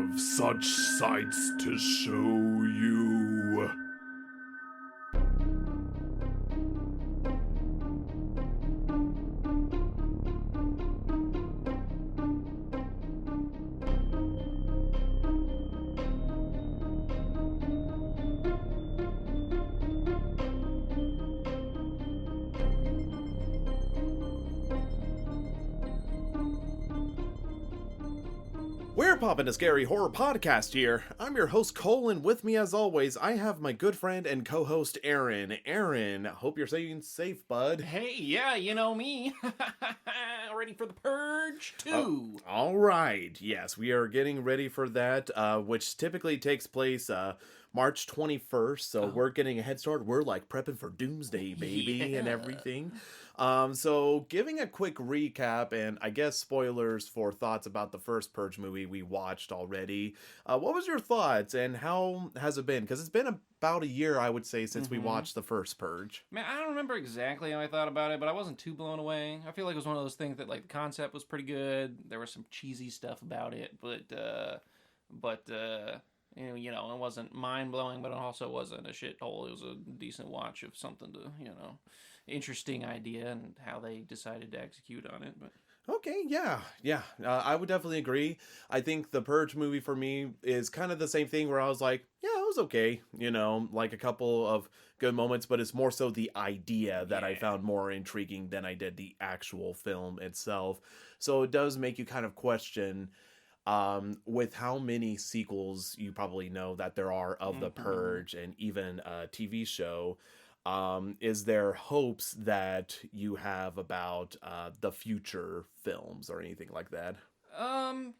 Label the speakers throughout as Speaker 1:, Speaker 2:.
Speaker 1: have such sights to show you. We're Poppin the Scary horror podcast here. I'm your host Coale, and with me as always, I have my good friend and co-host Aaron. Aaron, hope you're staying safe, bud.
Speaker 2: Hey, yeah, you know me. Ready for the Purge 2.
Speaker 1: All right, yes, we are getting ready for that, which typically takes place March 21st, so we're getting a head start. We're like prepping for Doomsday, baby, and everything. So giving a quick recap and I guess spoilers for thoughts about the first Purge movie we watched already. What was your thoughts and how has it been? Because it's been about a year, I would say, since we watched the first Purge.
Speaker 2: Man, I don't remember exactly how I thought about it, but I wasn't too blown away. I feel like it was one of those things that, like, the concept was pretty good. There was some cheesy stuff about it, but you know, it wasn't mind-blowing, but it also wasn't a shithole. It was a decent watch of something to, you know, interesting idea and how they decided to execute on it. But
Speaker 1: Okay, yeah. I would definitely agree. I think the Purge movie for me is kind of the same thing where I was like, yeah, it was okay. You know, like a couple of good moments, but it's more so the idea that I found more intriguing than I did the actual film itself. So it does make you kind of question with how many sequels you probably know that there are of the Purge and even a TV show. Is there hopes that you have about the future films or anything like that?
Speaker 2: I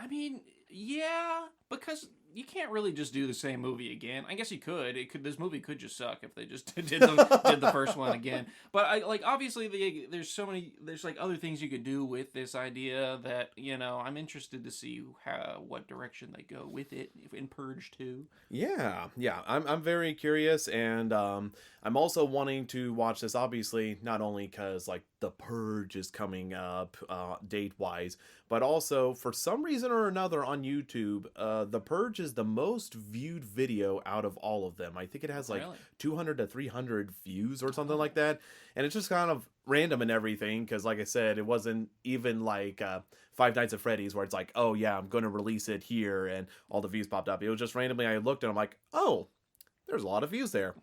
Speaker 2: mean, yeah, because you can't really just do the same movie again. I guess you could. This movie could just suck if they just did the first one again. But obviously there's like other things you could do with this idea that, you know, I'm interested to see what direction they go with it in Purge 2. Yeah.
Speaker 1: I'm very curious, and I'm also wanting to watch this, obviously, not only because like the Purge is coming up date wise, but also for some reason or another on YouTube, the Purge is the most viewed video out of all of them. I think it has like 200 to 300 views or something like that, and it's just kind of random and everything because, like I said, it wasn't even like Five Nights at Freddy's where it's like, oh yeah, I'm going to release it here and all the views popped up. It was just randomly I looked and I'm like, oh, there's a lot of views there.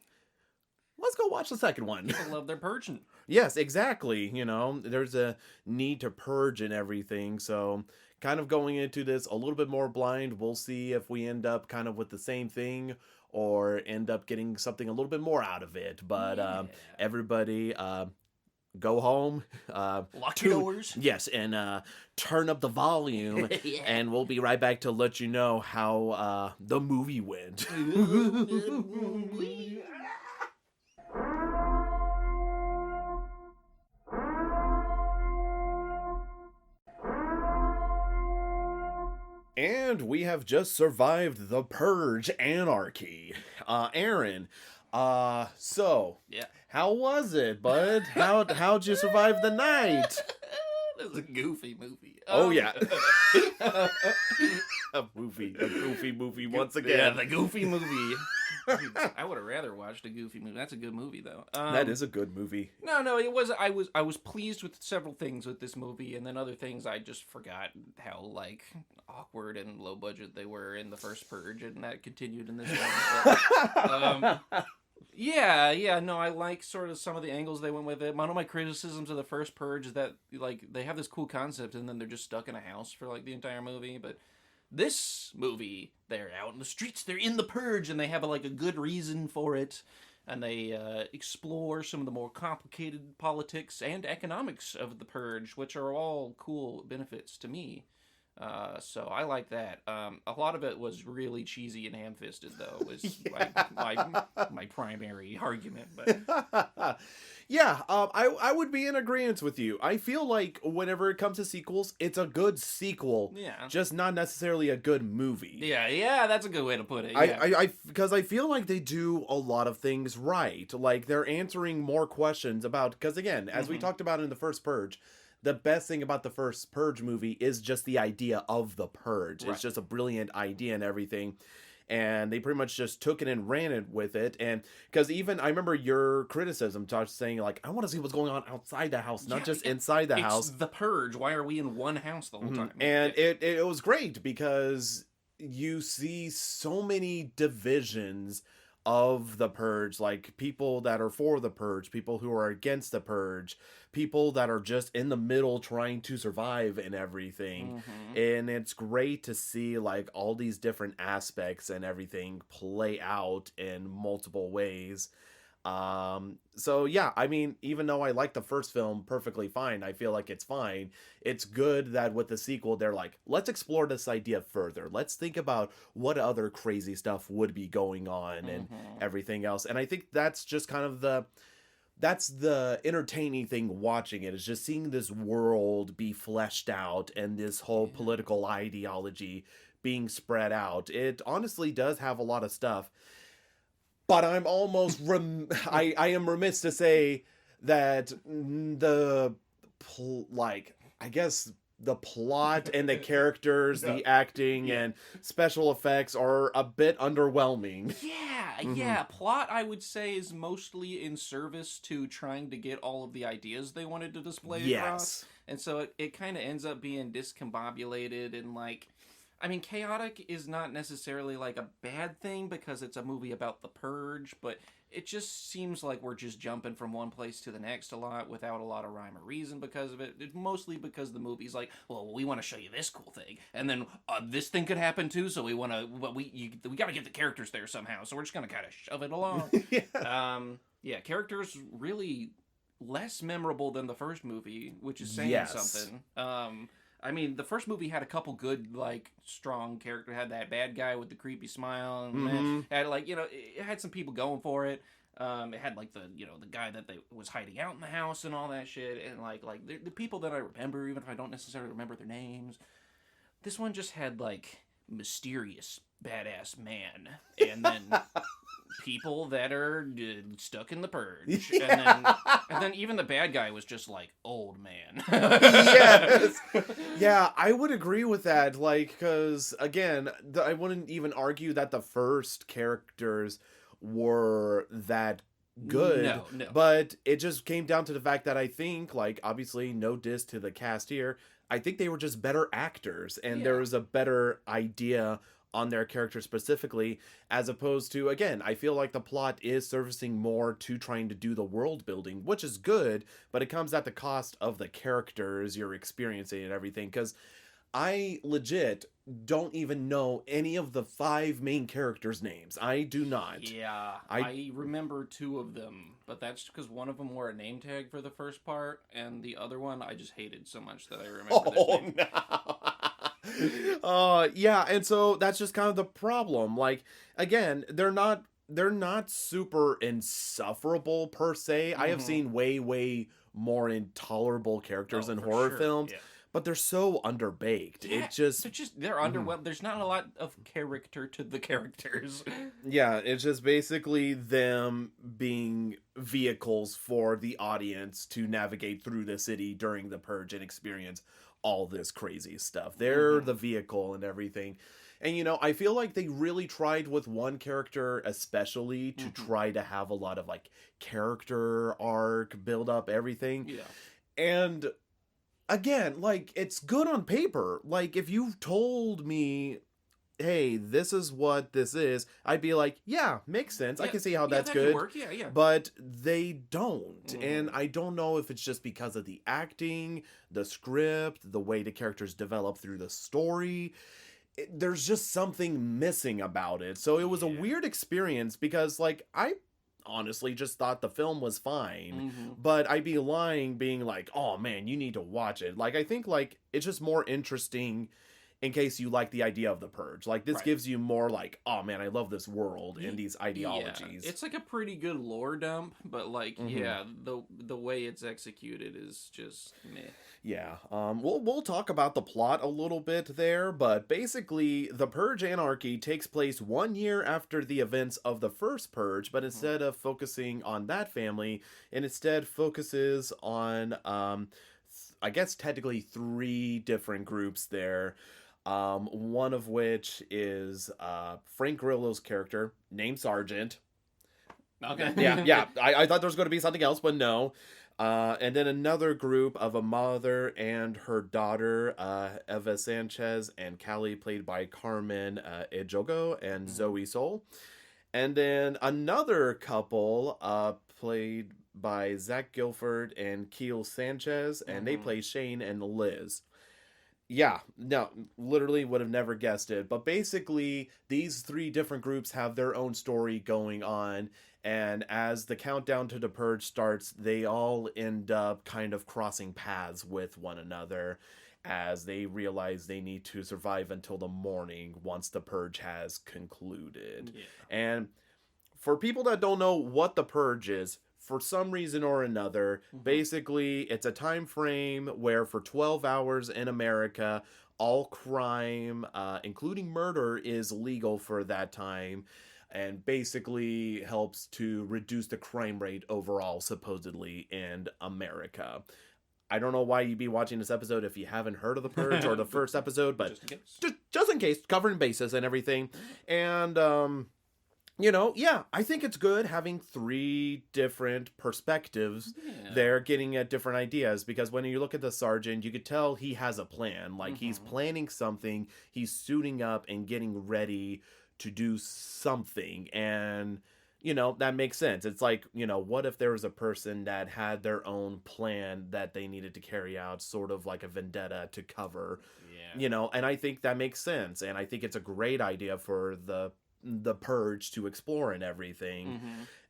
Speaker 1: Let's go watch the second one.
Speaker 2: People love their purging.
Speaker 1: Yes, exactly. You know, there's a need to purge and everything. So kind of going into this a little bit more blind. We'll see if we end up kind of with the same thing or end up getting something a little bit more out of it. But everybody go home.
Speaker 2: Lock your doors.
Speaker 1: Yes, and turn up the volume. And we'll be right back to let you know how the movie went. And we have just survived the Purge Anarchy. Aaron, so
Speaker 2: yeah,
Speaker 1: how was it, bud? How'd you survive the night?
Speaker 2: It was a goofy movie.
Speaker 1: Oh yeah. a goofy movie once again.
Speaker 2: Yeah, the goofy movie. I would have rather watched a goofy movie. That's a good movie, though.
Speaker 1: That is a good movie.
Speaker 2: No, it was. I was pleased with several things with this movie, and then other things I just forgot how like awkward and low budget they were in the first Purge, and that continued in this one. No, I like sort of some of the angles they went with it. One of my criticisms of the first Purge is that like they have this cool concept, and then they're just stuck in a house for like the entire movie, but. This movie, they're out in the streets, they're in the Purge, and they have a good reason for it, and they explore some of the more complicated politics and economics of the Purge, which are all cool benefits to me. So I like that. A lot of it was really cheesy and ham-fisted, though, was my primary argument. But
Speaker 1: I would be in agreement with you. I feel like whenever it comes to sequels, it's a good sequel, just not necessarily a good movie.
Speaker 2: Yeah, that's a good way to put it.
Speaker 1: Yeah. Because I feel like they do a lot of things right. Like, they're answering more questions about, because again, as we talked about in the first Purge, the best thing about the first Purge movie is just the idea of the Purge.
Speaker 2: Right.
Speaker 1: It's just a brilliant idea and everything. And they pretty much just took it and ran it with it. And because even I remember your criticism, Josh, saying like, I want to see what's going on outside the house, not just inside the house.
Speaker 2: It's the Purge. Why are we in one house the whole time?
Speaker 1: And it was great because you see so many divisions of the Purge, like people that are for the Purge, people who are against the Purge, people that are just in the middle trying to survive and everything. And it's great to see like all these different aspects and everything play out in multiple ways. So yeah, I mean, even though I like the first film perfectly fine, I feel like it's fine. It's good that with the sequel, they're like, let's explore this idea further. Let's think about what other crazy stuff would be going on and everything else. And I think that's just kind of that's the entertaining thing watching it, is just seeing this world be fleshed out and this whole political ideology being spread out. It honestly does have a lot of stuff. But I'm almost I am remiss to say that I guess the plot and the characters, the acting and special effects are a bit underwhelming.
Speaker 2: Yeah. Plot, I would say, is mostly in service to trying to get all of the ideas they wanted to display across. And so it kind of ends up being discombobulated and like, I mean, chaotic is not necessarily like a bad thing because it's a movie about the Purge, but it just seems like we're just jumping from one place to the next a lot without a lot of rhyme or reason because of it. It's mostly because the movie's like, well, we want to show you this cool thing, and then this thing could happen too, so we want to, we got to get the characters there somehow, so we're just gonna kind of shove it along. Characters really less memorable than the first movie, which is saying something. I mean, the first movie had a couple good, like, strong characters. It had that bad guy with the creepy smile, and it had, like, you know, it had some people going for it. It had, like, the guy that was hiding out in the house and all that shit, and, like the people that I remember, even if I don't necessarily remember their names. This one just had, like, mysterious badass man, and then people that are stuck in the Purge, and then even the bad guy was just like old man.
Speaker 1: Yeah, I would agree with that. Like, because again, I wouldn't even argue that the first characters were that good.
Speaker 2: No.
Speaker 1: But it just came down to the fact that I think, like, obviously, no diss to the cast here. I think they were just better actors, and there was a better idea on their character specifically, as opposed to, again, I feel like the plot is servicing more to trying to do the world building, which is good, but it comes at the cost of the characters you're experiencing and everything, because I legit don't even know any of the 5 main characters' names. I do not.
Speaker 2: Yeah, I remember 2 of them, but that's because one of them wore a name tag for the first part, and the other one I just hated so much that I remember their name.
Speaker 1: Yeah, and so that's just kind of the problem. Like, again, they're not super insufferable per se. I have seen way more intolerable characters in horror films. But they're so underbaked.
Speaker 2: Yeah, they're underwhelmed. There's not a lot of character to the characters.
Speaker 1: Yeah, it's just basically them being vehicles for the audience to navigate through the city during the Purge and experience all this crazy stuff. They're the vehicle and everything. And, I feel like they really tried with one character especially to try to have a lot of, like, character arc, build up, everything.
Speaker 2: Yeah.
Speaker 1: And again, like, it's good on paper. Like, if you told me, hey, this is what this is, I'd be like, yeah, makes sense. I can see how that's
Speaker 2: that
Speaker 1: good.
Speaker 2: Could work. Yeah.
Speaker 1: But they don't. And I don't know if it's just because of the acting, the script, the way the characters develop through the story. There's just something missing about it. So it was a weird experience because, like, I honestly just thought the film was fine, but I'd be lying being like, oh man, you need to watch it. Like, I think, like, it's just more interesting in case you like the idea of the Purge. Like, this gives you more like, oh man, I love this world and these ideologies.
Speaker 2: It's like a pretty good lore dump, but like, the way it's executed is just meh.
Speaker 1: Yeah, we'll talk about the plot a little bit there, but basically, the Purge Anarchy takes place 1 year after the events of the first Purge, but instead of focusing on that family, it instead focuses on I guess technically 3 different groups there. One of which is Frank Grillo's character named Sergeant.
Speaker 2: Okay.
Speaker 1: Yeah. I thought there was going to be something else, but no. And then another group of a mother and her daughter, Eva Sanchez and Callie, played by Carmen Ejogo and Zoe Sol. And then another couple, played by Zach Gilford and Keel Sanchez, and they play Shane and Liz. Yeah, no, literally would have never guessed it. But basically, these 3 different groups have their own story going on. And as the countdown to the Purge starts, they all end up kind of crossing paths with one another as they realize they need to survive until the morning once the Purge has concluded.
Speaker 2: Yeah.
Speaker 1: And for people that don't know what the Purge is, for some reason or another, basically it's a time frame where for 12 hours in America, all crime, including murder, is legal for that time, and basically helps to reduce the crime rate overall, supposedly, in America. I don't know why you'd be watching this episode if you haven't heard of the Purge or the first episode, but just in case, covering bases and everything. And I think it's good having 3 different perspectives there, getting at different ideas, because when you look at the sergeant, you could tell he has a plan. Like, he's planning something, he's suiting up and getting ready to do something, and that makes sense. It's like, what if there was a person that had their own plan that they needed to carry out, sort of like a vendetta to cover, and I think that makes sense, and I think it's a great idea for the Purge to explore and everything.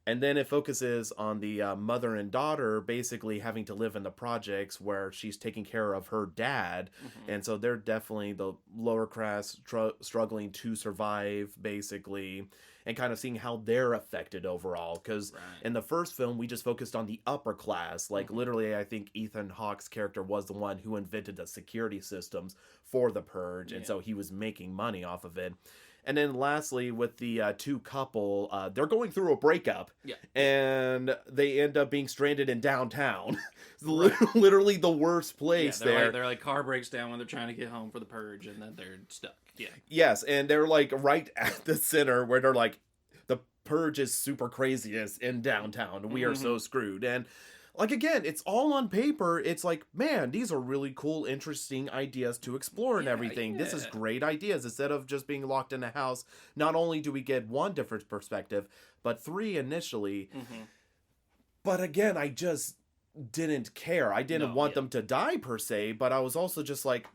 Speaker 1: And then it focuses on the mother and daughter basically having to live in the projects where she's taking care of her dad. And so they're definitely the lower class struggling to survive, basically, and kind of seeing how they're affected overall. Because in the first film, we just focused on the upper class. Like, literally, I think Ethan Hawke's character was the one who invented the security systems for the Purge. And so he was making money off of it. And then lastly, with the 2 couple, they're going through a breakup. And they end up being stranded in downtown. Literally the worst place there.
Speaker 2: They're like, car breaks down when they're trying to get home for the Purge, and then they're stuck.
Speaker 1: Yes, and they're like right at the center where they're like, the Purge is super craziest in downtown. We are so screwed. And like, again, it's all on paper. It's like, man, these are really cool, interesting ideas to explore and everything. This is great ideas. Instead of just being locked in a house, not only do we get 1 different perspective, but 3 initially. But again, I just didn't care. I didn't want them to die per se, but I was also just like,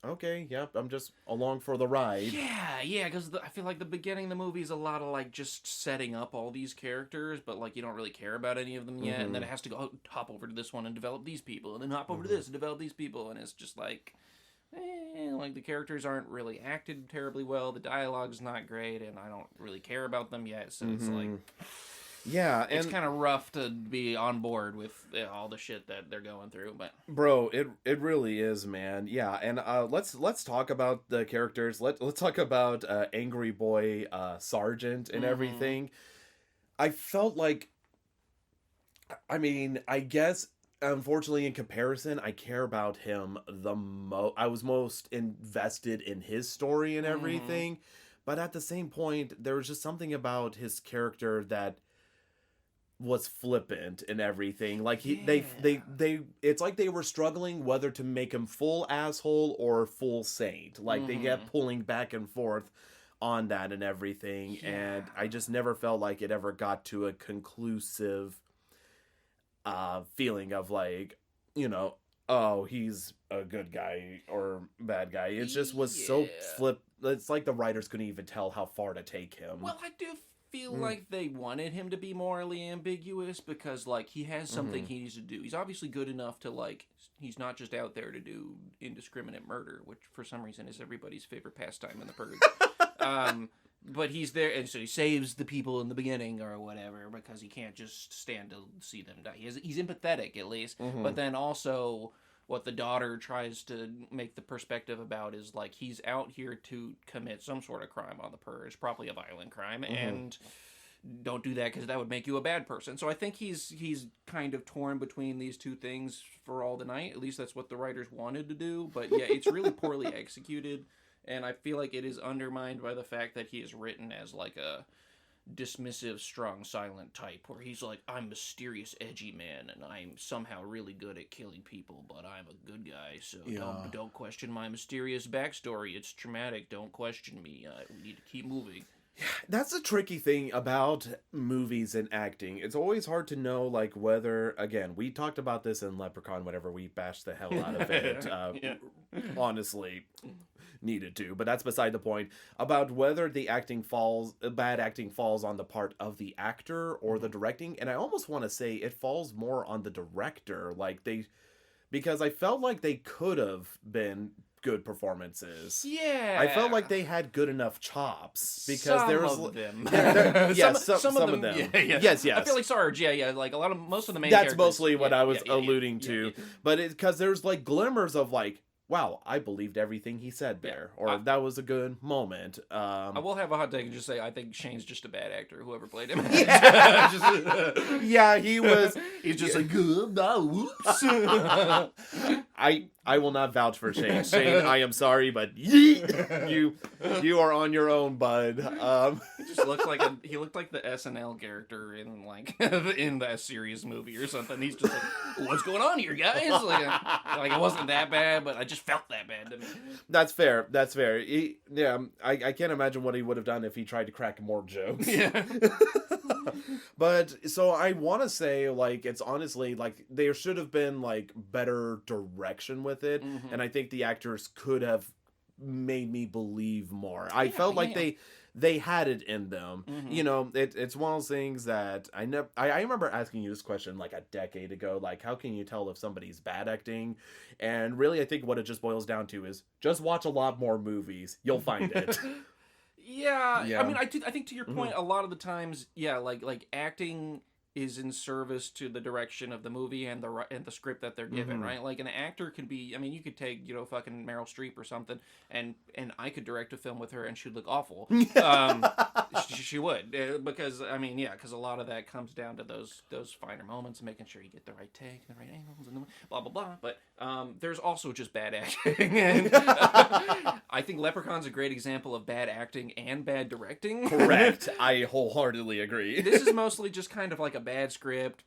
Speaker 1: okay, I'm just along for the ride.
Speaker 2: Yeah, because I feel like the beginning of the movie is a lot of, like, just setting up all these characters, but, like, you don't really care about any of them yet, and then it has to go, hop over to this one and develop these people, and then hop over to this and develop these people, and it's just like, like, the characters aren't really acted terribly well, the dialogue's not great, and I don't really care about them yet, so it's like...
Speaker 1: Yeah, and
Speaker 2: it's kind of rough to be on board with all the shit that they're going through, but
Speaker 1: bro, it really is, man. Yeah, and let's talk about the characters. Let's talk about Angry Boy Sergeant and everything. I felt like, I mean, I guess unfortunately in comparison, I care about him the most. I was most invested in his story and everything, but at the same point, there was just something about his character that was flippant and everything. Like they it's like they were struggling whether to make him full asshole or full saint. Like they kept pulling back and forth on that and everything, and I just never felt like it ever got to a conclusive feeling of like, oh, he's a good guy or bad guy. It just was so it's like the writers couldn't even tell how far to take him.
Speaker 2: Well, I do feel like they wanted him to be morally ambiguous because, like, he has something he needs to do. He's obviously good enough to, like, he's not just out there to do indiscriminate murder, which for some reason is everybody's favorite pastime in the Purge. But he's there, and so he saves the people in the beginning or whatever because he can't just stand to see them die. He's empathetic, at least. But then also, what the daughter tries to make the perspective about is, like, he's out here to commit some sort of crime on the Purge, probably a violent crime, and don't do that because that would make you a bad person. So I think he's kind of torn between these two things for all the night. At least that's what the writers wanted to do. But yeah, it's really poorly executed, and I feel like it is undermined by the fact that he is written as like a dismissive, strong, silent type, where he's like, I'm mysterious, edgy man, and I'm somehow really good at killing people, but I'm a good guy, so don't question my mysterious backstory. It's traumatic. Don't question me. We need to keep moving.
Speaker 1: That's a tricky thing about movies and acting. It's always hard to know, like, whether, again, we talked about this in Leprechaun whenever we bashed the hell out of it. Honestly, needed to, but that's beside the point. About whether the bad acting falls on the part of the actor or the directing. And I almost want to say it falls more on the director. Because I felt like they could have been good performances.
Speaker 2: Yeah,
Speaker 1: I felt like they had good enough chops because
Speaker 2: some
Speaker 1: there was
Speaker 2: of them.
Speaker 1: some of them.
Speaker 2: Yeah.
Speaker 1: Yes.
Speaker 2: I feel like Sarge. Yeah. Like most of the main.
Speaker 1: That's
Speaker 2: characters,
Speaker 1: mostly what I was alluding to. But it's because there's like glimmers of like, wow, I believed everything he said there, or that was a good moment.
Speaker 2: I will have a hot take and just say I think Shane's just a bad actor. Whoever played him.
Speaker 1: Yeah, he was.
Speaker 2: He's just like, whoops.
Speaker 1: I will not vouch for Shane. Shane, I am sorry, but you are on your own, bud.
Speaker 2: He just looked like he looked like the SNL character in like in that serious movie or something. He's just like, what's going on here, guys? Like it wasn't that bad, but I just felt that bad to me.
Speaker 1: That's fair. I can't imagine what he would have done if he tried to crack more jokes.
Speaker 2: Yeah.
Speaker 1: But so I want to say, like, it's honestly like there should have been like better direction with it, and I think the actors could have made me believe more. I felt like they had it in them. You know, it's one of those things that I remember asking you this question like a decade ago, like, how can you tell if somebody's bad acting? And really, I think what it just boils down to is just watch a lot more movies. You'll find it.
Speaker 2: Yeah. I mean, I think to your point, a lot of the times, like acting is in service to the direction of the movie and the script that they're given, right? Like an actor can be, I mean, you could take, fucking Meryl Streep or something, and I could direct a film with her and she'd look awful. She would, because a lot of that comes down to those finer moments, making sure you get the right take, the right angles, and blah blah blah. But there's also just bad acting, and I think Leprechaun's a great example of bad acting and bad directing.
Speaker 1: Correct. I wholeheartedly agree.
Speaker 2: This is mostly just kind of like a bad script,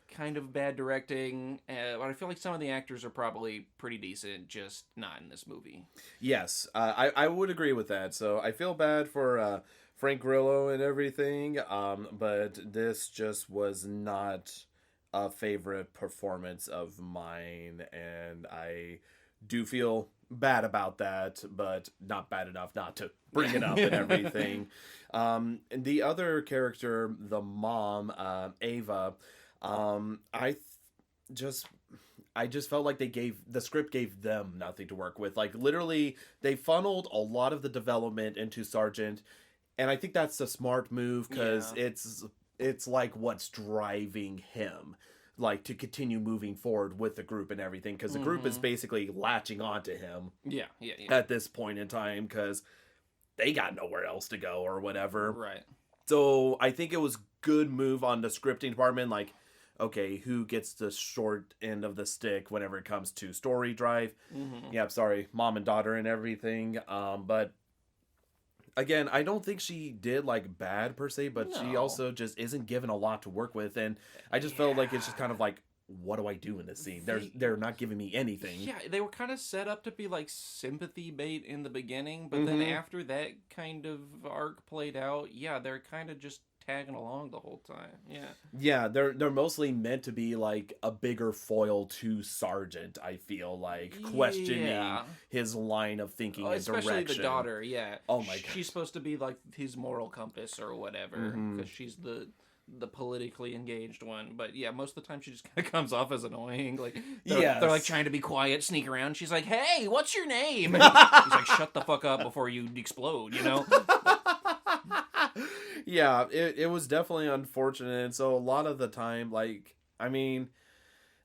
Speaker 2: kind of bad directing, but I feel like some of the actors are probably pretty decent, just not in this movie.
Speaker 1: Yes, I would agree with that. So I feel bad for Frank Grillo and everything, but this just was not a favorite performance of mine, and I do feel bad about that, but not bad enough not to bring it up and everything. And the other character, the mom, Ava, I just felt like the script gave them nothing to work with. Like literally, they funneled a lot of the development into Sargent, and I think that's a smart move because it's like what's driving him, like to continue moving forward with the group and everything, because the group is basically latching onto him.
Speaker 2: Yeah.
Speaker 1: At this point in time, because they got nowhere else to go or whatever.
Speaker 2: Right.
Speaker 1: So I think it was good move on the scripting department. Like, okay, who gets the short end of the stick whenever it comes to story drive? Yeah, sorry, mom and daughter and everything. But again, I don't think she did like bad per se, but she also just isn't given a lot to work with, and I just felt like it's just kind of like, what do I do in this scene? They're not giving me anything.
Speaker 2: Yeah, they were kind of set up to be like sympathy bait in the beginning, but then after that kind of arc played out, they're kind of just tagging along the whole time.
Speaker 1: Yeah, they're mostly meant to be like a bigger foil to Sargent, I feel like, questioning his line of thinking and
Speaker 2: especially
Speaker 1: direction.
Speaker 2: Especially the daughter,
Speaker 1: Oh my god.
Speaker 2: She's supposed to be like his moral compass or whatever, because she's the politically engaged one, but most of the time she just kind of comes off as annoying. Like they're like trying to be quiet, sneak around. She's like, "Hey, what's your name?" He's like, "Shut the fuck up before you explode,"
Speaker 1: Yeah, it was definitely unfortunate. So a lot of the time, like, I mean,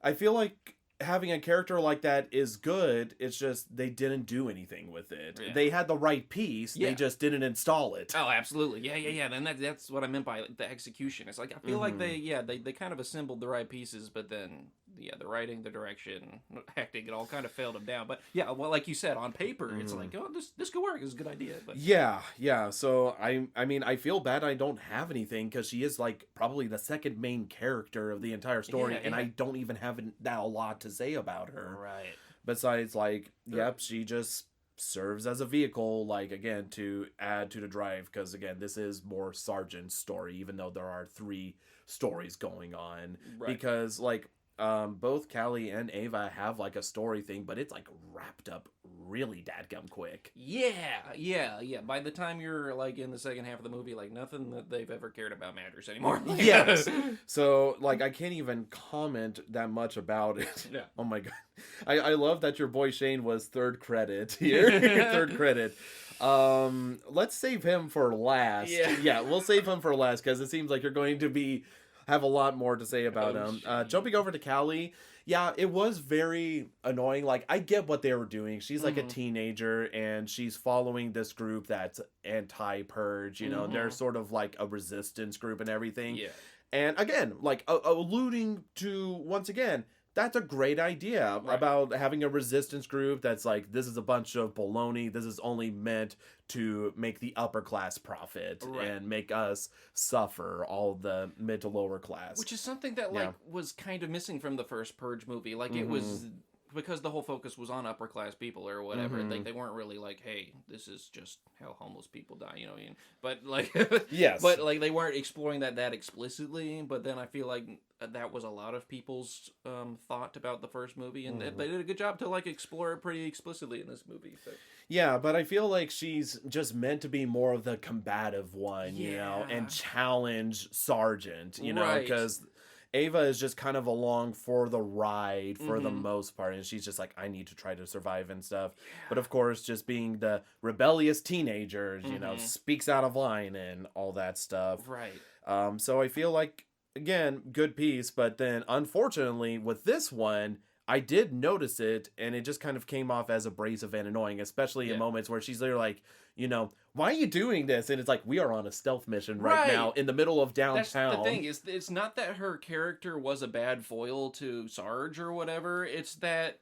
Speaker 1: I feel like having a character like that is good. It's just they didn't do anything with it.
Speaker 2: Yeah.
Speaker 1: They had the right piece.
Speaker 2: Yeah.
Speaker 1: They just didn't install it.
Speaker 2: Oh, absolutely. Yeah. And that's what I meant by the execution. It's like I feel like
Speaker 1: Mm-hmm.
Speaker 2: they kind of assembled the right pieces, but then the writing, the direction, acting, it all kind of failed them down. But yeah, well, like you said, on paper, it's like, oh, this could work. It's a good idea. But
Speaker 1: Yeah. So I mean, I feel bad I don't have anything because she is like probably the second main character of the entire story, and I don't even have a lot to say about her.
Speaker 2: Right.
Speaker 1: Besides, like, yep, she just serves as a vehicle, like, again, to add to the drive, because again, this is more Sargent's story, even though there are 3 stories going on.
Speaker 2: Right.
Speaker 1: Because, like, both Callie and Ava have like a story thing, but it's like wrapped up really dadgum quick.
Speaker 2: Yeah. By the time you're like in the second half of the movie, like nothing that they've ever cared about matters anymore.
Speaker 1: Yes. So like I can't even comment that much about it.
Speaker 2: Yeah.
Speaker 1: Oh my god. I love that your boy Shane was third credit here. Third credit. Let's save him for last. Yeah, we'll save him for last because it seems like you're going to have a lot more to say about him. Jumping over to Callie, yeah, it was very annoying. Like, I get what they were doing. She's like a teenager, and she's following this group that's anti-Purge, you know, and they're sort of like a resistance group and everything.
Speaker 2: Yeah.
Speaker 1: And again, like, alluding to, once again, that's a great idea about having a resistance group that's like, this is a bunch of baloney. This is only meant to make the upper class profit and make us suffer, all the mid to lower class.
Speaker 2: Which is something that like was kind of missing from the first Purge movie. Like it was because the whole focus was on upper class people or whatever. They weren't really like, hey, this is just how homeless people die, you know what I mean? But like,
Speaker 1: yes,
Speaker 2: but like they weren't exploring that explicitly. But then I feel like that was a lot of people's thought about the first movie, and they did a good job to like explore it pretty explicitly in this movie. So.
Speaker 1: Yeah, but I feel like she's just meant to be more of the combative one, you know, and challenge Sargent, you know, because Ava is just kind of along for the ride for the most part, and she's just like, I need to try to survive and stuff. But of course, just being the rebellious teenager, you know, speaks out of line and all that stuff.
Speaker 2: Right.
Speaker 1: So I feel like, again, good piece, but then unfortunately with this one, I did notice it, and it just kind of came off as abrasive and annoying, especially in moments where she's there like, you know, why are you doing this? And it's like, we are on a stealth mission right now in the middle of downtown.
Speaker 2: That's the thing, is it's not that her character was a bad foil to Sarge or whatever, it's that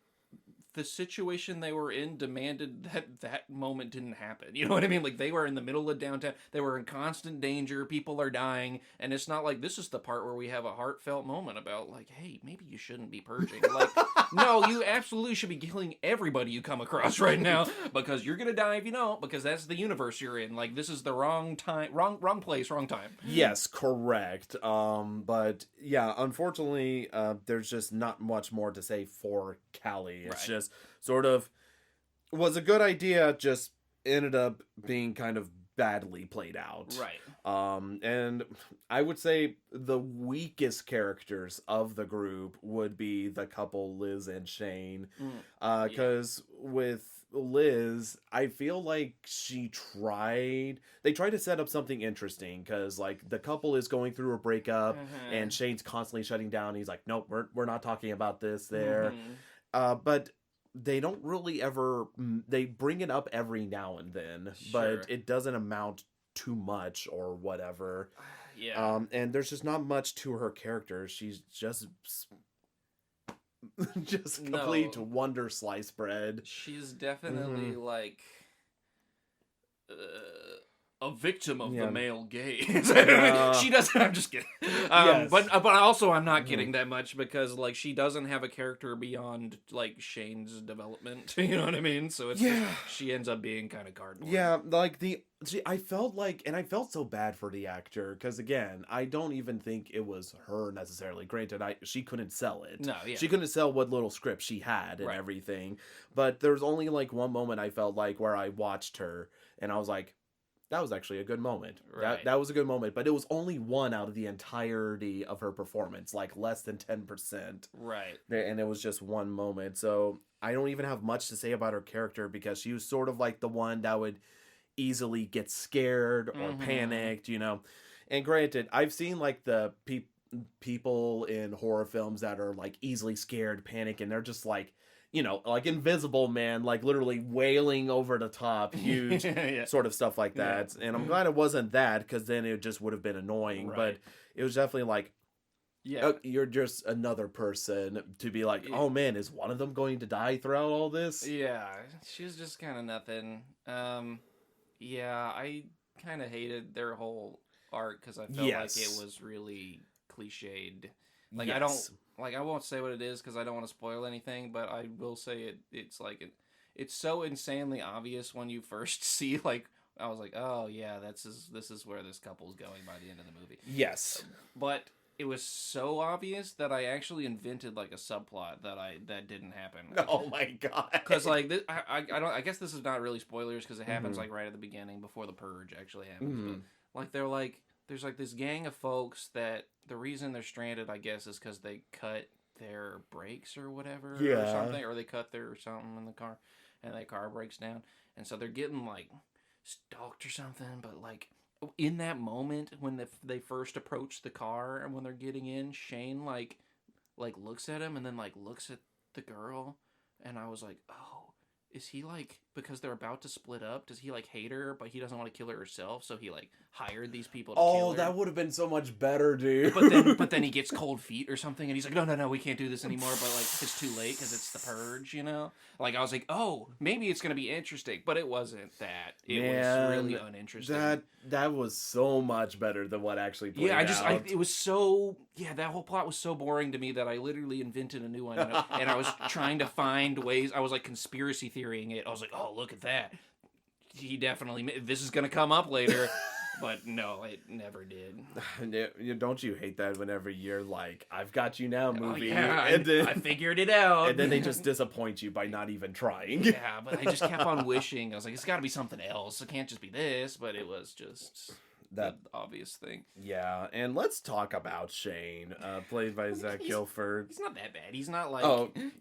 Speaker 2: the situation they were in demanded that moment didn't happen. You know what I mean? Like, they were in the middle of downtown. They were in constant danger. People are dying. And it's not like this is the part where we have a heartfelt moment about, like, hey, maybe you shouldn't be purging. Like, no, you absolutely should be killing everybody you come across right now because you're going to die if you don't, because that's the universe you're in. Like, this is the wrong time, wrong place, wrong time.
Speaker 1: Yes, correct. But yeah, unfortunately, there's just not much more to say for Callie. It's just sort of was a good idea, just ended up being kind of badly played out.
Speaker 2: Right.
Speaker 1: And I would say the weakest characters of the group would be the couple Liz and Shane. Because with Liz, I feel like they tried to set up something interesting, because like the couple is going through a breakup and Shane's constantly shutting down. He's like, nope, we're not talking about this there. But they don't really ever, they bring it up every now and then, but it doesn't amount too much or whatever. And there's just not much to her character. She's just complete wonder slice bread.
Speaker 2: She's definitely like a victim of the male gaze. She doesn't. I'm just kidding. But also I'm not kidding that much, because like she doesn't have a character beyond like Shane's development. You know what I mean? So it's just, she ends up being kind of cardboard.
Speaker 1: Yeah, like I felt so bad for the actor, because again, I don't even think it was her necessarily. Granted, she couldn't sell it.
Speaker 2: No,
Speaker 1: she couldn't sell what little script she had and everything. But there's only like one moment I felt like where I watched her and I was like, that was actually a good moment. That was a good moment, but it was only one out of the entirety of her performance, like less than 10%.
Speaker 2: Right.
Speaker 1: And it was just one moment. So I don't even have much to say about her character, because she was sort of like the one that would easily get scared or panicked, you know. And granted, I've seen like the people in horror films that are like easily scared, panic, and they're just like, like Invisible Man, like literally wailing over the top, huge
Speaker 2: Yeah.
Speaker 1: sort of stuff like
Speaker 2: Yeah.
Speaker 1: that. And I'm glad it wasn't that, because then it just would have been annoying. But
Speaker 2: Right.
Speaker 1: it was definitely like,
Speaker 2: Yeah.
Speaker 1: oh, you're just another person to be like, oh man, is one of them going to die throughout all this?
Speaker 2: Yeah, she was just kind of nothing. Yeah, I kind of hated their whole arc because I felt like it was really cliched. Like I don't like I won't say what it is because I don't want to spoil anything, but I will say it's like it's so insanely obvious when you first see like I was like, oh yeah, this is where this couple's going by the end of the movie.
Speaker 1: Yes.
Speaker 2: But it was so obvious that I actually invented like a subplot that didn't happen.
Speaker 1: Oh my god!
Speaker 2: Because like this, I don't. I guess this is not really spoilers because it happens like right at the beginning before the purge actually happens. But like there's like this gang of folks that the reason they're stranded, I guess, is because they cut their brakes or whatever or something, or they cut their something in the car, and their car breaks down, and so they're getting like stalked or something. But like in that moment when they first approach the car and when they're getting in, Shane like looks at him and then like looks at the girl, and I was like, oh, is he like, because they're about to split up, does he like hate her but he doesn't want to kill her herself, so he like hired these people to kill her?
Speaker 1: That would have been so much better, dude.
Speaker 2: But then he gets cold feet or something and he's like, no, we can't do this anymore, but like it's too late because it's the purge, like I was like, oh, maybe it's gonna be interesting, but it wasn't that. It was really uninteresting.
Speaker 1: That was so much better than what actually played out.
Speaker 2: It was so, that whole plot was so boring to me that I literally invented a new one, and I was trying to find ways. I was like conspiracy theorying it. I was like, oh, look at that. He definitely, this is going to come up later. But no, it never did.
Speaker 1: Don't you hate that whenever you're like, I've got you now, movie.
Speaker 2: Oh, yeah,
Speaker 1: and then,
Speaker 2: I figured it out.
Speaker 1: And then they just disappoint you by not even trying.
Speaker 2: Yeah, but I just kept on wishing. I was like, it's got to be something else. It can't just be this. But it was just that obvious thing.
Speaker 1: Yeah, and let's talk about Shane, played by Zach Gilford.
Speaker 2: He's not that bad. He's not like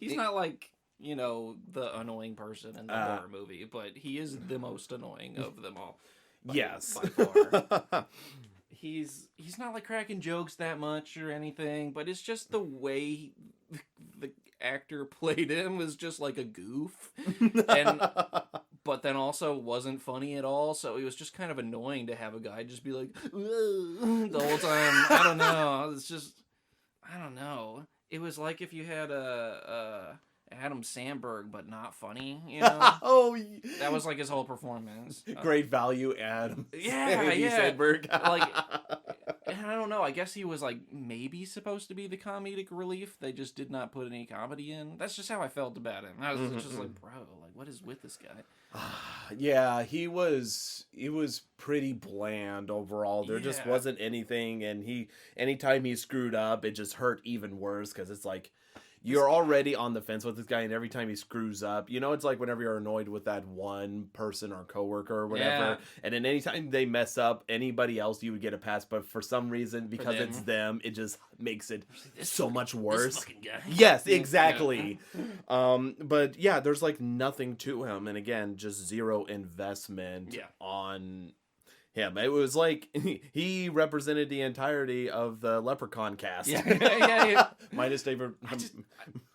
Speaker 2: not like the annoying person in the horror movie, but he is the most annoying of them all.
Speaker 1: Yes.
Speaker 2: By far. He's not like cracking jokes that much or anything, but it's just the way the actor played him was just like a goof, but then also wasn't funny at all. So it was just kind of annoying to have a guy just be like the whole time. I don't know. It's just, I don't know. It was like if you had a Adam Sandberg, but not funny, that was like his whole performance.
Speaker 1: Great value, Adam.
Speaker 2: Yeah.
Speaker 1: Sandberg.
Speaker 2: Like, and I don't know. I guess he was like maybe supposed to be the comedic relief. They just did not put any comedy in. That's just how I felt about him. I was just like, bro, like, what is with this guy?
Speaker 1: Yeah, he was pretty bland overall. There just wasn't anything, and anytime he screwed up, it just hurt even worse because it's like, you're already on the fence with this guy, and every time he screws up, it's like whenever you're annoyed with that one person or coworker or whatever, and then anytime they mess up, anybody else you would get a pass, but for some reason, because it's them, it just makes it so much worse.
Speaker 2: This fucking guy.
Speaker 1: Yes, exactly. But yeah, there's like nothing to him, and again, just zero investment on him. It was like he represented the entirety of the Leprechaun cast.
Speaker 2: Yeah.
Speaker 1: Minus David.
Speaker 2: I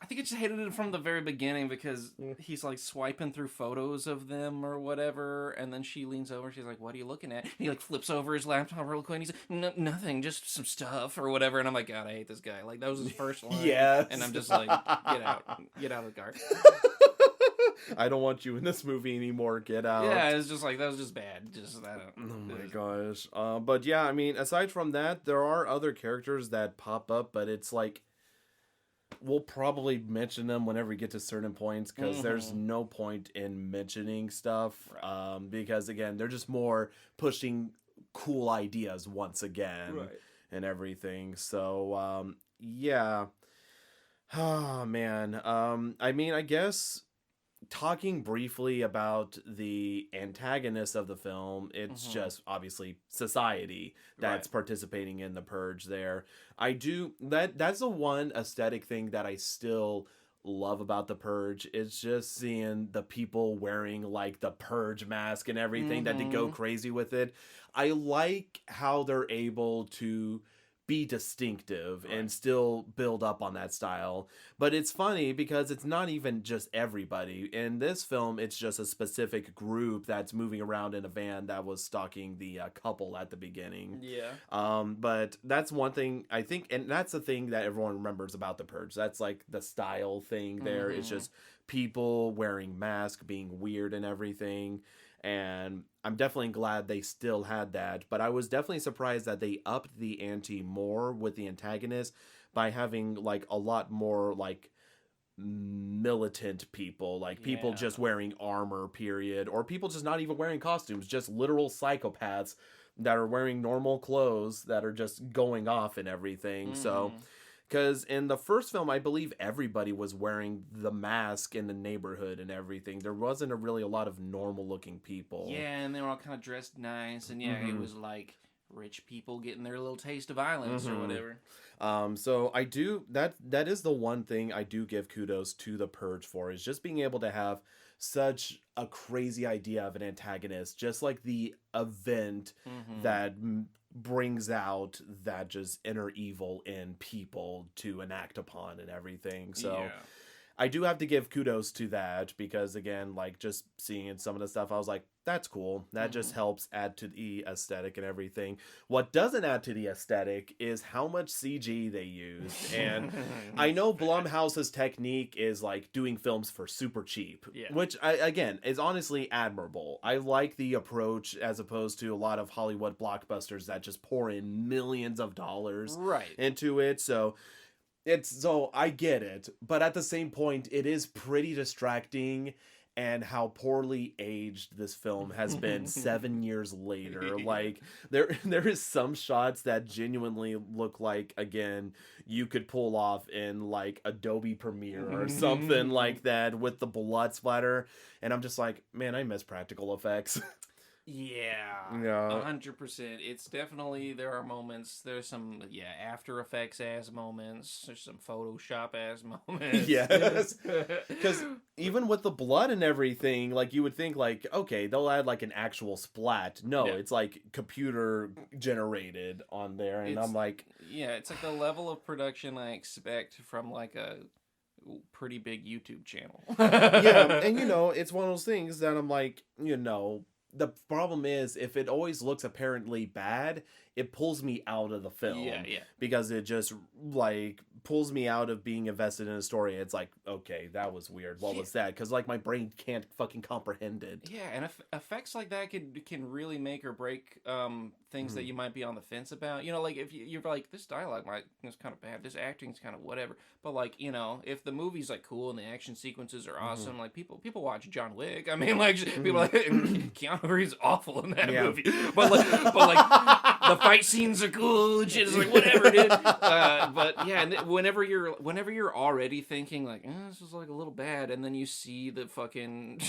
Speaker 2: think I just hated it from the very beginning because he's like swiping through photos of them or whatever, and then she leans over. She's like, "What are you looking at?" And he like flips over his laptop real quick. And he's like, "Nothing, just some stuff or whatever." And I'm like, God, I hate this guy. Like that was his first line.
Speaker 1: Yes.
Speaker 2: And I'm just like, get out of the car.
Speaker 1: I don't want you in this movie anymore. Get out.
Speaker 2: Yeah, it's just like, that was just bad. Just, I don't.
Speaker 1: Oh my gosh. But yeah, I mean, aside from that, there are other characters that pop up, but it's like, we'll probably mention them whenever we get to certain points, because there's no point in mentioning stuff.
Speaker 2: Right.
Speaker 1: Because again, they're just more pushing cool ideas once again.
Speaker 2: Right.
Speaker 1: And everything. So, yeah. Oh, man. I mean, I guess talking briefly about the antagonist of the film, it's just obviously society that's participating in the purge there. That's the one aesthetic thing that I still love about the purge. It's just seeing the people wearing like the purge mask and everything that they go crazy with it. I like how they're able to be distinctive and still build up on that style. But it's funny because it's not even just everybody. In this film, it's just a specific group that's moving around in a van that was stalking the couple at the beginning.
Speaker 2: Yeah.
Speaker 1: But that's one thing I think, and that's the thing that everyone remembers about The Purge. That's like the style thing there. It's just people wearing masks, being weird and everything. And I'm definitely glad they still had that. But I was definitely surprised that they upped the ante more with the antagonist by having like a lot more like militant people, like people just wearing armor, period, or people just not even wearing costumes, just literal psychopaths that are wearing normal clothes that are just going off and everything. So because in the first film, I believe everybody was wearing the mask in the neighborhood and everything. There wasn't really a lot of normal looking people.
Speaker 2: Yeah, and they were all kind of dressed nice, and it was like rich people getting their little taste of violence or whatever.
Speaker 1: So I do that is the one thing I do give kudos to The Purge for, is just being able to have such a crazy idea of an antagonist, just like the event that brings out that just inner evil in people to enact upon and everything. So I do have to give kudos to that, because again, like just seeing some of the stuff, I was like, that's cool. That just helps add to the aesthetic and everything. What doesn't add to the aesthetic is how much CG they used. And I know Blumhouse's technique is like doing films for super cheap, which again is honestly admirable. I like the approach as opposed to a lot of Hollywood blockbusters that just pour in millions of dollars into it. So I get it, but at the same point, it is pretty distracting, and how poorly aged this film has been 7 years later. Like there is some shots that genuinely look like, again, you could pull off in like Adobe Premiere or something like that with the blood splatter, and I'm just like, man, I miss practical effects.
Speaker 2: Yeah, 100%. It's definitely, there are moments, there's some, After Effects ass moments, there's some Photoshop ass moments.
Speaker 1: Yes, because even with the blood and everything, like you would think like, okay, they'll add like an actual splat. No, it's like computer generated on there, and I'm like,
Speaker 2: it's like the level of production I expect from like a pretty big YouTube channel.
Speaker 1: And it's one of those things that I'm like, the problem is, if it always looks apparently bad, it pulls me out of the film. Because it just, like, pulls me out of being invested in a story. It's like, okay, that was weird. What was that? Because, like, my brain can't fucking comprehend it.
Speaker 2: Yeah, and effects like that can really make or break things that you might be on the fence about. Like, if you're like, this dialogue is kind of bad, this acting's kind of whatever. But, like, if the movie's, like, cool and the action sequences are awesome, like, people watch John Wick. I mean, like, people like, Keanu Reeves awful in that movie. But like, the fight scenes are cool and shit. It's like, whatever, dude. But yeah, and whenever you're already thinking like, this is like a little bad, and then you see the fucking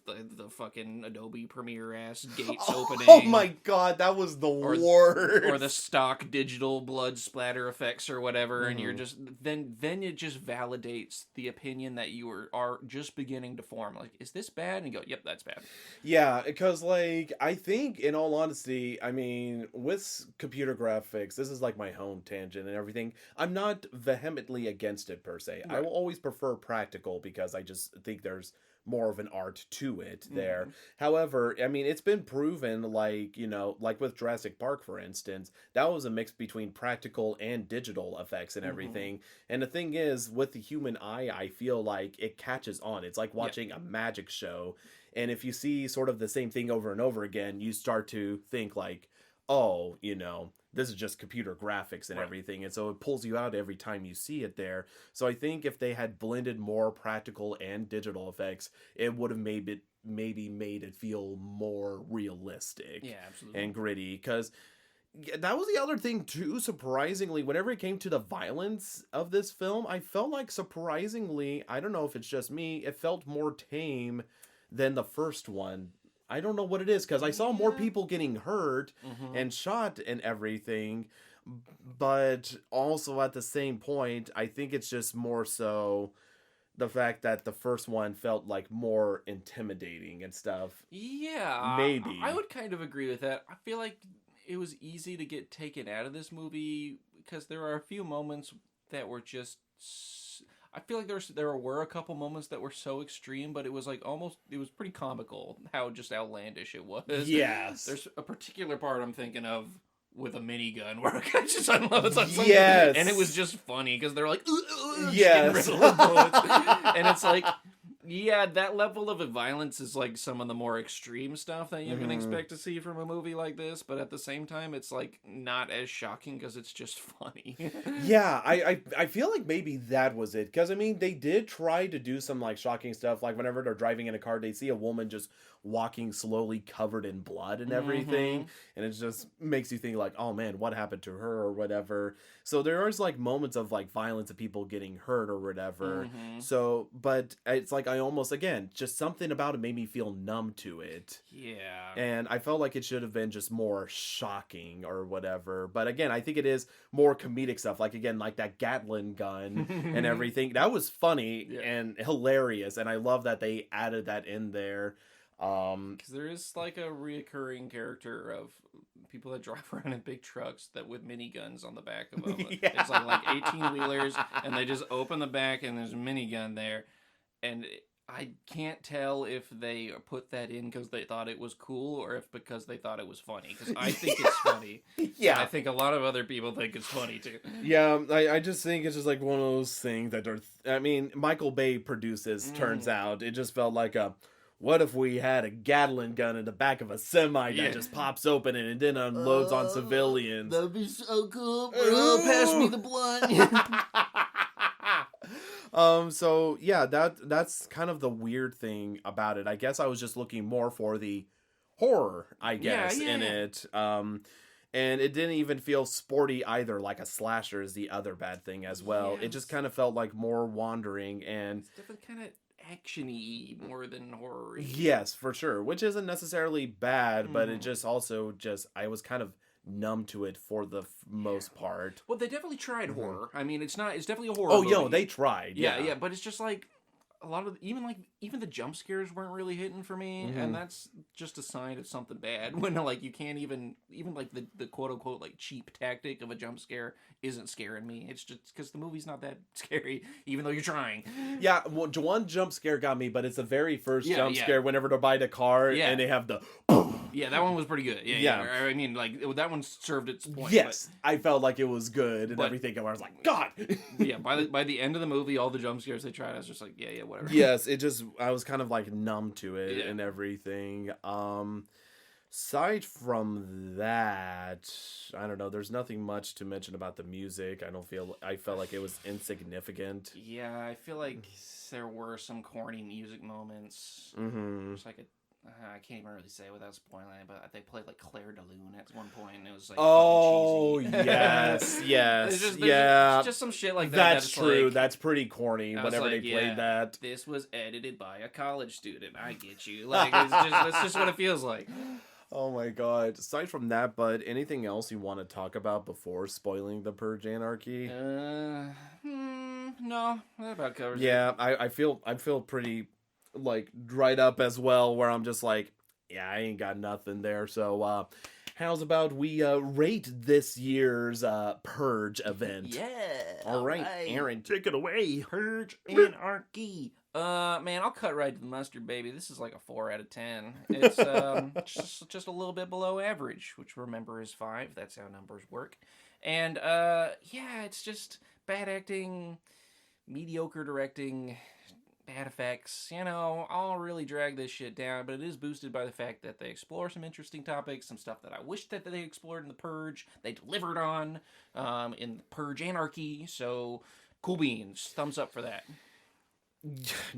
Speaker 2: the fucking Adobe Premiere ass gates opening.
Speaker 1: Oh my god, that was the worst.
Speaker 2: Or the stock digital blood splatter effects or whatever, and you're just then it just validates the opinion that you are just beginning to form. Like, is this bad? And you go, yep, that's bad.
Speaker 1: Yeah, because like I think, in all honesty, I mean, with computer graphics, this is like my home tangent and everything, I'm not vehemently against it per se. I will always prefer practical, because I just think there's more of an art to it there. However, I mean, it's been proven, like, like with Jurassic Park, for instance, that was a mix between practical and digital effects and everything. And the thing is, with the human eye, I feel like it catches on. It's like watching a magic show. And if you see sort of the same thing over and over again, you start to think like, oh, this is just computer graphics and everything. And so it pulls you out every time you see it there. So I think if they had blended more practical and digital effects, it would have maybe made it feel more realistic and gritty. Because that was the other thing too, surprisingly, whenever it came to the violence of this film, I felt like, surprisingly, I don't know if it's just me, it felt more tame than the first one. I don't know what it is, because I saw more people getting hurt and shot and everything, but also at the same point, I think it's just more so the fact that the first one felt like more intimidating and stuff.
Speaker 2: Yeah,
Speaker 1: maybe.
Speaker 2: I would kind of agree with that. I feel like it was easy to get taken out of this movie because there are a few moments that were just. I feel like there were a couple moments that were so extreme, but it was like it was pretty comical how just outlandish it was.
Speaker 1: Yes.
Speaker 2: There's a particular part I'm thinking of with a minigun where a guy just unloads on something.
Speaker 1: Yes.
Speaker 2: And it was just funny because they're like,
Speaker 1: yes.
Speaker 2: And it's like, yeah, that level of violence is like some of the more extreme stuff that you can expect to see from a movie like this, but at the same time, it's like not as shocking because it's just funny.
Speaker 1: Yeah, I feel like maybe that was it, because I mean they did try to do some like shocking stuff, like whenever they're driving in a car, they see a woman just walking slowly covered in blood and everything, and it just makes you think like, oh man, what happened to her or whatever. So there is like moments of like violence of people getting hurt or whatever. So but it's like I almost, again, just something about it made me feel numb to it.
Speaker 2: Yeah.
Speaker 1: And I felt like it should have been just more shocking or whatever. But again, I think it is more comedic stuff, like again, like that Gatling gun and everything. That was funny and hilarious, and I love that they added that in there.
Speaker 2: Because there is like a reoccurring character of people that drive around in big trucks that with miniguns on the back of them. It's like 18-wheelers, and they just open the back and there's a minigun there. And I can't tell if they put that in because they thought it was cool or if because they thought it was funny. Because I think it's funny.
Speaker 1: Yeah.
Speaker 2: I think a lot of other people think it's funny too.
Speaker 1: Yeah, I just think it's just like one of those things that are... I mean, Michael Bay produces, turns out. It just felt like a... What if we had a Gatling gun in the back of a semi that just pops open and it then unloads on civilians?
Speaker 2: That'd be so cool, bro. Pass me the blunt.
Speaker 1: So yeah, that's kind of the weird thing about it. I guess I was just looking more for the horror, I guess, in it. And it didn't even feel sporty either, like a slasher is the other bad thing as well.
Speaker 2: Yes.
Speaker 1: It just kind of felt like more wandering and...
Speaker 2: It's definitely kind of action-y more than horror-y.
Speaker 1: Yes, for sure. Which isn't necessarily bad, but it just also I was kind of numb to it for the most part.
Speaker 2: Well, they definitely tried horror. I mean, it's definitely a horror movie.
Speaker 1: Yo, they tried.
Speaker 2: Yeah, but it's just like a lot of even the jump scares weren't really hitting for me, and that's just a sign of something bad when like you can't even like the quote unquote like cheap tactic of a jump scare isn't scaring me. It's just because the movie's not that scary, even though you're trying.
Speaker 1: Yeah, well, one jump scare got me, but it's the very first jump scare whenever they're by the car and they have the...
Speaker 2: Yeah, that one was pretty good. Yeah. I mean, like, that one served its point.
Speaker 1: Yes, but I felt like it was good and everything. And I was like, God!
Speaker 2: Yeah, by the end of the movie, all the jump scares they tried, I was just like, yeah, whatever.
Speaker 1: Yes, I was kind of like numb to it and everything. Aside from that, I don't know, there's nothing much to mention about the music. I felt like it was insignificant.
Speaker 2: Yeah, I feel like there were some corny music moments. There's like I can't even really say without spoiling it, but they played like Claire de Lune at one point, and it was like fucking cheesy.
Speaker 1: yes,
Speaker 2: it's just some shit like that.
Speaker 1: That's true. Like, that's pretty corny. Whenever they played that,
Speaker 2: this was edited by a college student. I get you. Like that's just what it feels like.
Speaker 1: Oh my god. Aside from that, but anything else you want to talk about before spoiling the Purge Anarchy?
Speaker 2: No, that about covers it.
Speaker 1: Yeah, I feel pretty like dried up as well, where I'm just like, yeah, I ain't got nothing there. So how's about we rate this year's Purge event?
Speaker 2: Yeah.
Speaker 1: All right, Aaron, take it away.
Speaker 2: Purge Anarchy. Man, I'll cut right to the mustard, baby. This is like a 4 out of 10. It's just a little bit below average, which remember is 5. That's how numbers work. And yeah, it's just bad acting, mediocre directing, bad effects. You know, I'll really drag this shit down, but it is boosted by the fact that they explore some interesting topics, some stuff that I wish that they explored in the Purge. They delivered on in Purge Anarchy. So cool beans. Thumbs up for that.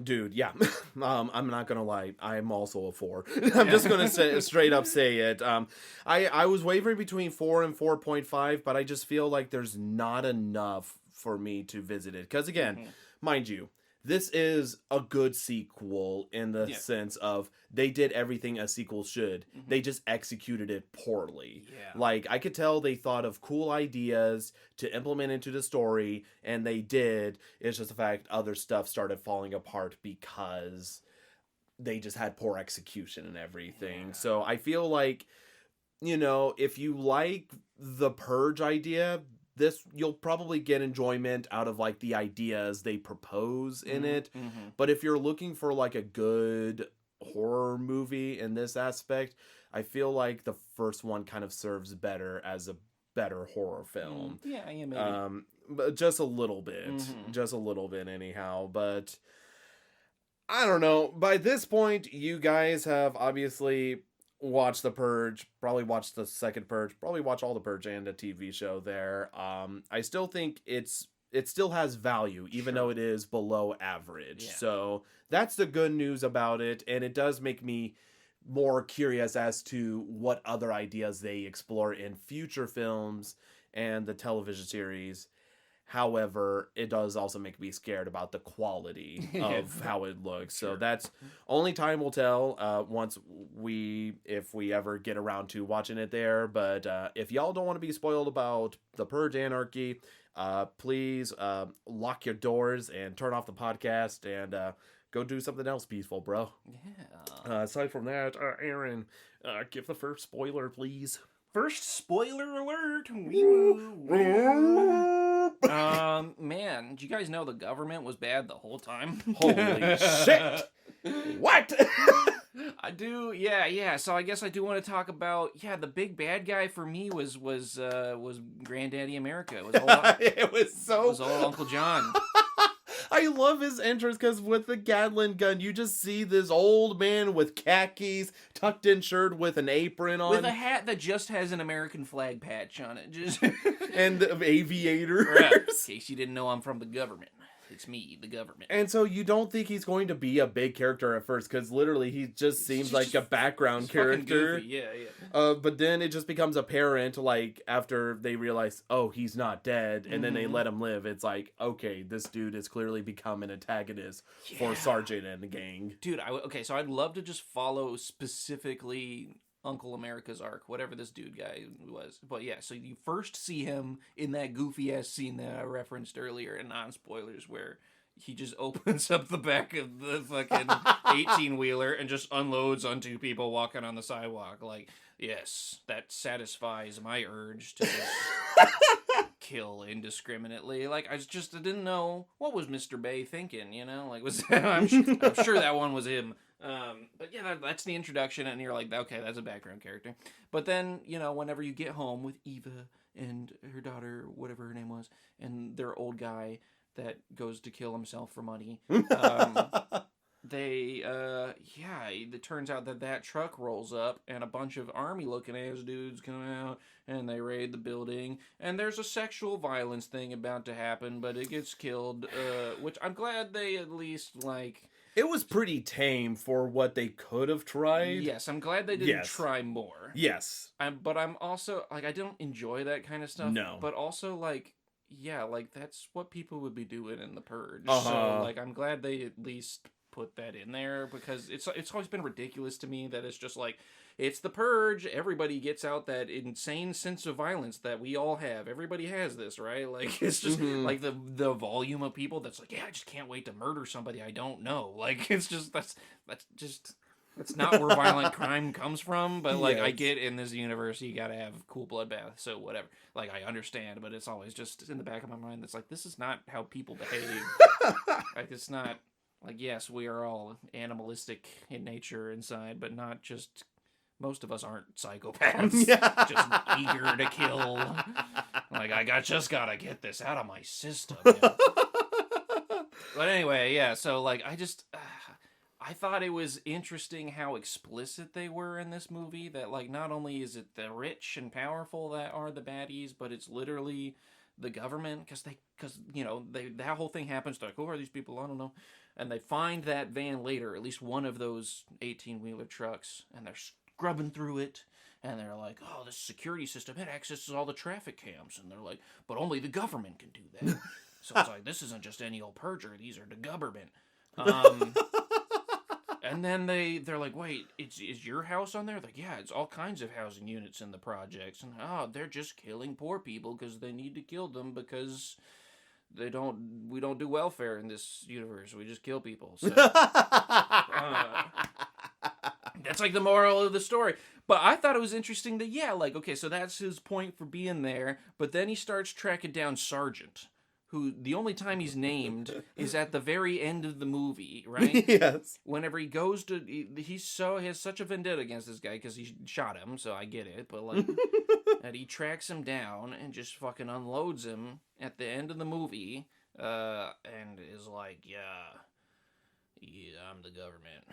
Speaker 1: Dude, yeah. I'm not gonna lie, I'm also a 4. I'm just gonna straight up say it. I was wavering between 4 and 4.5, but I just feel like there's not enough for me to visit it. Because again, mind you, this is a good sequel in the sense of they did everything a sequel should. They just executed it poorly. Like, I could tell they thought of cool ideas to implement into the story, and they did. It's just the fact other stuff started falling apart because they just had poor execution and everything. So I feel like if you like the Purge idea, this you'll probably get enjoyment out of like the ideas they propose in it. But if you're looking for like a good horror movie in this aspect, I feel like the first one kind of serves better as a better horror film.
Speaker 2: Yeah, maybe.
Speaker 1: But just a little bit. Just a little bit anyhow, but I don't know. By this point, you guys have obviously watched The Purge, probably watched the second Purge, probably watch all the Purge and a TV show there. I still think it still has value, even though it is below average.
Speaker 2: Yeah.
Speaker 1: So that's the good news about it, and it does make me more curious as to what other ideas they explore in future films and the television series. However, it does also make me scared about the quality of how it looks.
Speaker 2: Sure.
Speaker 1: So that's only time will tell if we ever get around to watching it there. But if y'all don't want to be spoiled about the Purge Anarchy, please lock your doors and turn off the podcast and go do something else peaceful, bro.
Speaker 2: Yeah.
Speaker 1: Aside from that, Aaron, give the first spoiler, please.
Speaker 2: First spoiler alert. Man, do you guys know the government was bad the whole time?
Speaker 1: Holy shit! What?
Speaker 2: I do, yeah. So I guess I do want to talk about, the big bad guy for me was Granddaddy America. It was old Uncle John.
Speaker 1: I love his entrance because with the Gatling gun, you just see this old man with khakis, tucked in shirt with an apron on.
Speaker 2: With a hat that just has an American flag patch on it. Just
Speaker 1: and aviators.
Speaker 2: Right. In case you didn't know, I'm from the government. It's me, the government.
Speaker 1: And so you don't think he's going to be a big character at first, because literally he just seems like a background character.
Speaker 2: Yeah.
Speaker 1: But then it just becomes apparent, like, after they realize, oh, he's not dead, and then they let him live. It's like, okay, this dude has clearly become an antagonist for Sergeant and the gang.
Speaker 2: Dude, so I'd love to just follow specifically Uncle America's arc, whatever this dude guy was. But yeah, so you first see him in that goofy ass scene that I referenced earlier in non-spoilers, where he just opens up the back of the fucking 18-wheeler and just unloads on two people walking on the sidewalk. Like, yes, that satisfies my urge to just kill indiscriminately. Like, I didn't know, what was Mr. Bay thinking, Like, I'm sure that one was him. But yeah, that's the introduction, and you're like, okay, that's a background character. But then, whenever you get home with Eva and her daughter, whatever her name was, and their old guy that goes to kill himself for money, it turns out that truck rolls up, and a bunch of army-looking ass dudes come out, and they raid the building, and there's a sexual violence thing about to happen, but it gets killed, which I'm glad they at least, like...
Speaker 1: It was pretty tame for what they could have tried.
Speaker 2: Yes, I'm glad they didn't try more.
Speaker 1: Yes.
Speaker 2: But I'm also, like, I don't enjoy that kind of stuff.
Speaker 1: No.
Speaker 2: But also, like, that's what people would be doing in The Purge.
Speaker 1: Uh-huh.
Speaker 2: So, like, I'm glad they at least put that in there, because it's always been ridiculous to me that it's just like, it's The Purge, everybody gets out that insane sense of violence that we all have. Everybody has this, right? Like, it's just like the volume of people that's like, I just can't wait to murder somebody I don't know. Like, it's just that's not where violent crime comes from. But like, I get in this universe you gotta have cool bloodbath, so whatever. Like, I understand, but it's always just in the back of my mind that's like, this is not how people behave. Like, it's not like, yes, we are all animalistic in nature inside, but not just... Most of us aren't psychopaths, just eager to kill. Like, I just gotta get this out of my system. But anyway, so, like, I thought it was interesting how explicit they were in this movie, that, like, not only is it the rich and powerful that are the baddies, but it's literally the government, because that whole thing happens. They're like, who are these people? I don't know. And they find that van later, at least one of those 18-wheeler trucks, and they're scrubbing through it, and they're like, oh, this security system, it accesses all the traffic cams, and they're like, but only the government can do that. So it's like, this isn't just any old purger, these are the government. And then they're like, wait, is your house on there? Like, yeah, it's all kinds of housing units in the projects, and they're just killing poor people because they need to kill them, because we don't do welfare in this universe, we just kill people. So That's like the moral of the story. But I thought it was interesting that, yeah, like, okay, so that's his point for being there. But then he starts tracking down Sargent, who the only time he's named is at the very end of the movie, right?
Speaker 1: Yes.
Speaker 2: Whenever he goes to, he has such a vendetta against this guy because he shot him, so I get it. But, like, that he tracks him down and just fucking unloads him at the end of the movie, and is like, yeah, I'm the government.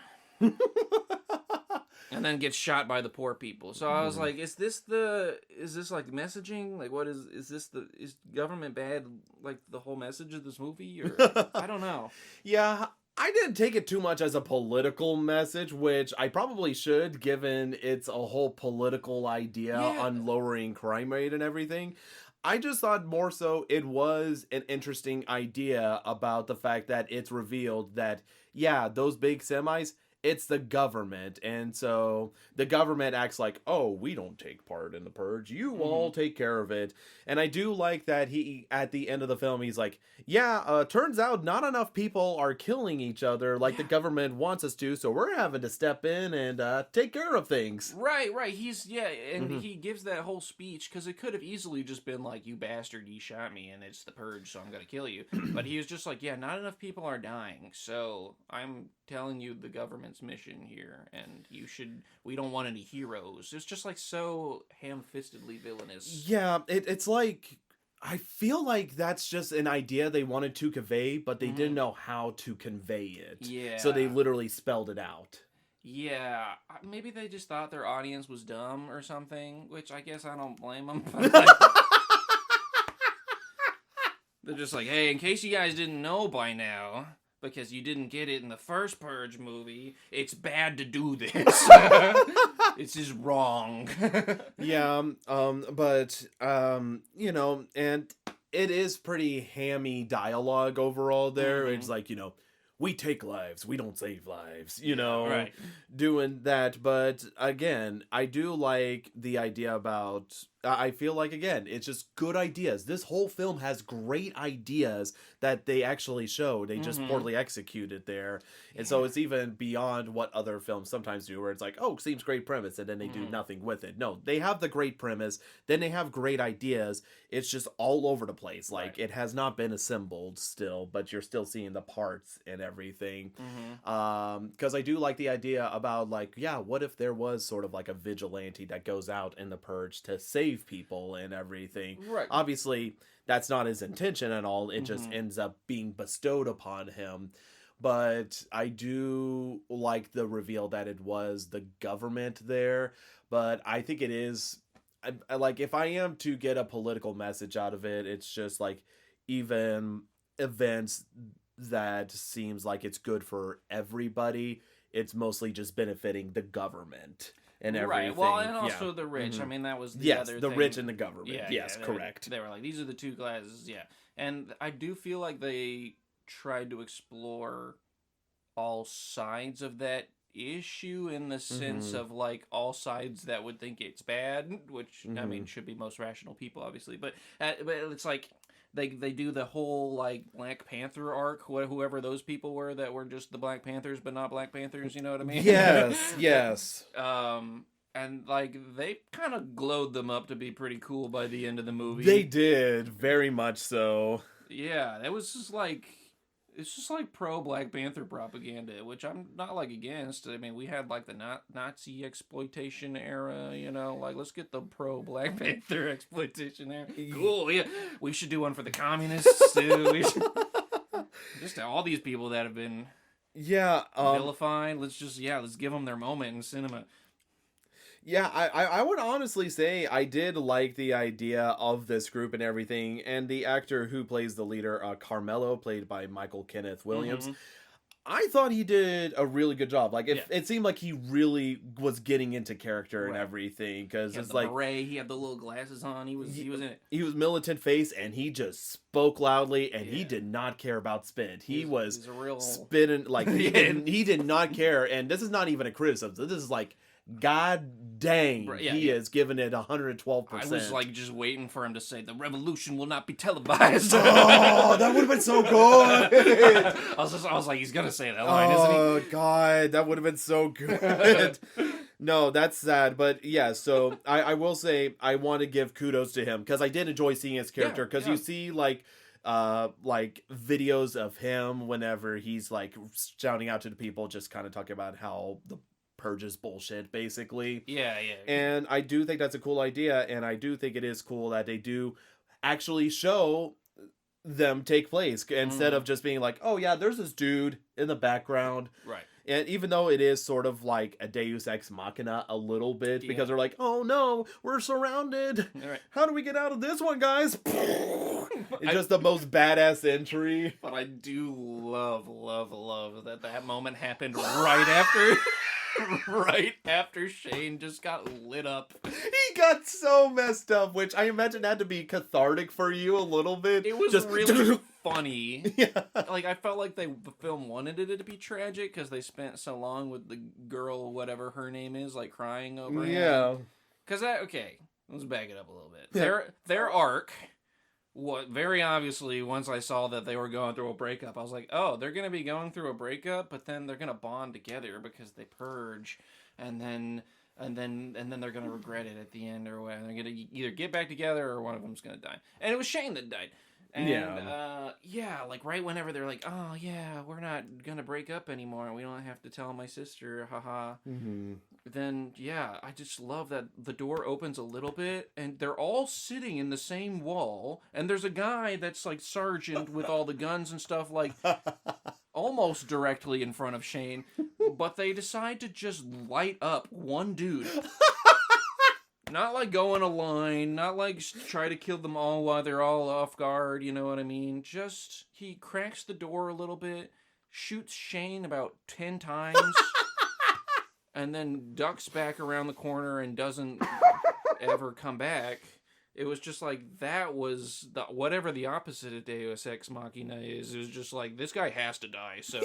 Speaker 2: And then gets shot by the poor people. So I was like, is this like messaging? Like, what is government bad? Like the whole message of this movie? Or I don't know.
Speaker 1: Yeah, I didn't take it too much as a political message, which I probably should, given it's a whole political idea on lowering crime rate and everything. I just thought more so it was an interesting idea about the fact that it's revealed that, yeah, those big semis, it's the government. And so the government acts like, oh, we don't take part in the purge. You all take care of it. And I do like that he, at the end of the film, he's like, yeah, turns out not enough people are killing each other like the government wants us to. So we're having to step in and take care of things.
Speaker 2: Right. And he gives that whole speech because it could have easily just been like, you bastard, you shot me and it's the purge, so I'm going to kill you. But he was just like, yeah, not enough people are dying. So I'm telling you the government's mission here, and we don't want any heroes. It's just like so ham-fistedly villainous.
Speaker 1: Yeah, it's like, I feel like that's just an idea they wanted to convey, but they didn't know how to convey it.
Speaker 2: Yeah.
Speaker 1: So they literally spelled it out.
Speaker 2: Yeah, maybe they just thought their audience was dumb or something, which I guess I don't blame them. They're just like, hey, in case you guys didn't know by now, because you didn't get it in the first Purge movie, it's bad to do this. It's just wrong.
Speaker 1: Yeah, but, you know, and it is pretty hammy dialogue overall there. It's like, you know, we take lives, we don't save lives, you know,
Speaker 2: right.
Speaker 1: Doing that. But again, I do like the idea about, I feel like, again, it's just good ideas. This whole film has great ideas that they actually show. They just poorly executed there. And so it's even beyond what other films sometimes do, where it's like, oh, seems great premise, and then they do nothing with it. No, they have the great premise, then they have great ideas. It's just all over the place. Like, it has not been assembled still, but you're still seeing the parts and everything. Because I do like the idea about, like, yeah, what if there was sort of like a vigilante that goes out in the purge to save people and everything.
Speaker 2: Right.
Speaker 1: Obviously, that's not his intention at all. It just ends up being bestowed upon him. But I do like the reveal that it was the government there. But I think it is, like, if I am to get a political message out of it, it's just like, even events that seems like it's good for everybody, it's mostly just benefiting the government and everything.
Speaker 2: Right. Well, and also the rich. I mean, that was the other thing.
Speaker 1: Rich and the government.
Speaker 2: Yeah,
Speaker 1: yes, correct.
Speaker 2: They were like, these are the two classes. Yeah. And I do feel like they tried to explore all sides of that issue in the sense of, like, all sides that would think it's bad, which, I mean, should be most rational people, obviously. But it's like, they do the whole, like, Black Panther arc, whoever those people were that were just the Black Panthers but not Black Panthers, you know what I mean?
Speaker 1: Yes.
Speaker 2: And, like, they kind of glowed them up to be pretty cool by the end of the movie.
Speaker 1: They did, very much so.
Speaker 2: Yeah, that was just like, it's just like pro Black Panther propaganda, which I'm not, like, against. I mean, we had, like, the Nazi exploitation era, you know, like, let's get the pro Black Panther exploitation era. Cool, yeah. We should do one for the communists, too. Just all these people that have been vilified. Let's give them their moment in cinema.
Speaker 1: Yeah, I would honestly say I did like the idea of this group and everything, and the actor who plays the leader, Carmelo, played by Michael Kenneth Williams. I thought he did a really good job. Like, it seemed like he really was getting into character and everything, because it's like
Speaker 2: beret, he had the little glasses on. He was in it.
Speaker 1: He was militant face, and he just spoke loudly, and he did not care about spit. He was
Speaker 2: a real
Speaker 1: spitting like he did not care. And this is not even a criticism. This is like god dang,
Speaker 2: Yeah,
Speaker 1: he is giving it 112%.
Speaker 2: I was like just waiting for him to say the revolution will not be televised.
Speaker 1: Oh, that would have been so good.
Speaker 2: I was like, he's gonna say that line, isn't he?
Speaker 1: Oh god, that would have been so good. No, that's sad, but yeah. So I will say I want to give kudos to him because I did enjoy seeing his character because you see like videos of him whenever he's like shouting out to the people, just kind of talking about how the Purge is bullshit, basically.
Speaker 2: Yeah.
Speaker 1: And I do think that's a cool idea, and I do think it is cool that they do actually show them take place instead of just being like, oh yeah, there's this dude in the background.
Speaker 2: Right.
Speaker 1: And even though it is sort of like a Deus Ex Machina a little bit, because they're like, oh no, we're surrounded.
Speaker 2: Right.
Speaker 1: How do we get out of this one, guys? It's just the most badass entry.
Speaker 2: But I do love that moment happened right after right after Shane just got lit up.
Speaker 1: He got so messed up, which I imagine had to be cathartic for you a little bit.
Speaker 2: It was
Speaker 1: just
Speaker 2: really funny.
Speaker 1: Yeah.
Speaker 2: Like, I felt like the film wanted it to be tragic because they spent so long with the girl, whatever her name is, like crying over him.
Speaker 1: Yeah.
Speaker 2: Because let's back it up a little bit.
Speaker 1: Yeah.
Speaker 2: Their arc, very obviously, once I saw that they were going through a breakup, I was like, oh, they're going to be going through a breakup, but then they're going to bond together because they purge, and then they're going to regret it at the end or whatever. They're going to either get back together or one of them's going to die. And it was Shane that died. And, like right whenever they're like, oh, yeah, we're not going to break up anymore. We don't have to tell my sister, haha.
Speaker 1: Mm-hmm.
Speaker 2: Then, yeah, I just love that the door opens a little bit, and they're all sitting in the same wall, and there's a guy that's, like, sergeant with all the guns and stuff, like, almost directly in front of Shane, but they decide to just light up one dude. Not like go in a line, not like try to kill them all while they're all off guard, you know what I mean? Just, he cracks the door a little bit, shoots Shane about 10 times, and then ducks back around the corner and doesn't ever come back. It was just like, that was, whatever the opposite of Deus Ex Machina is, it was just like, this guy has to die, so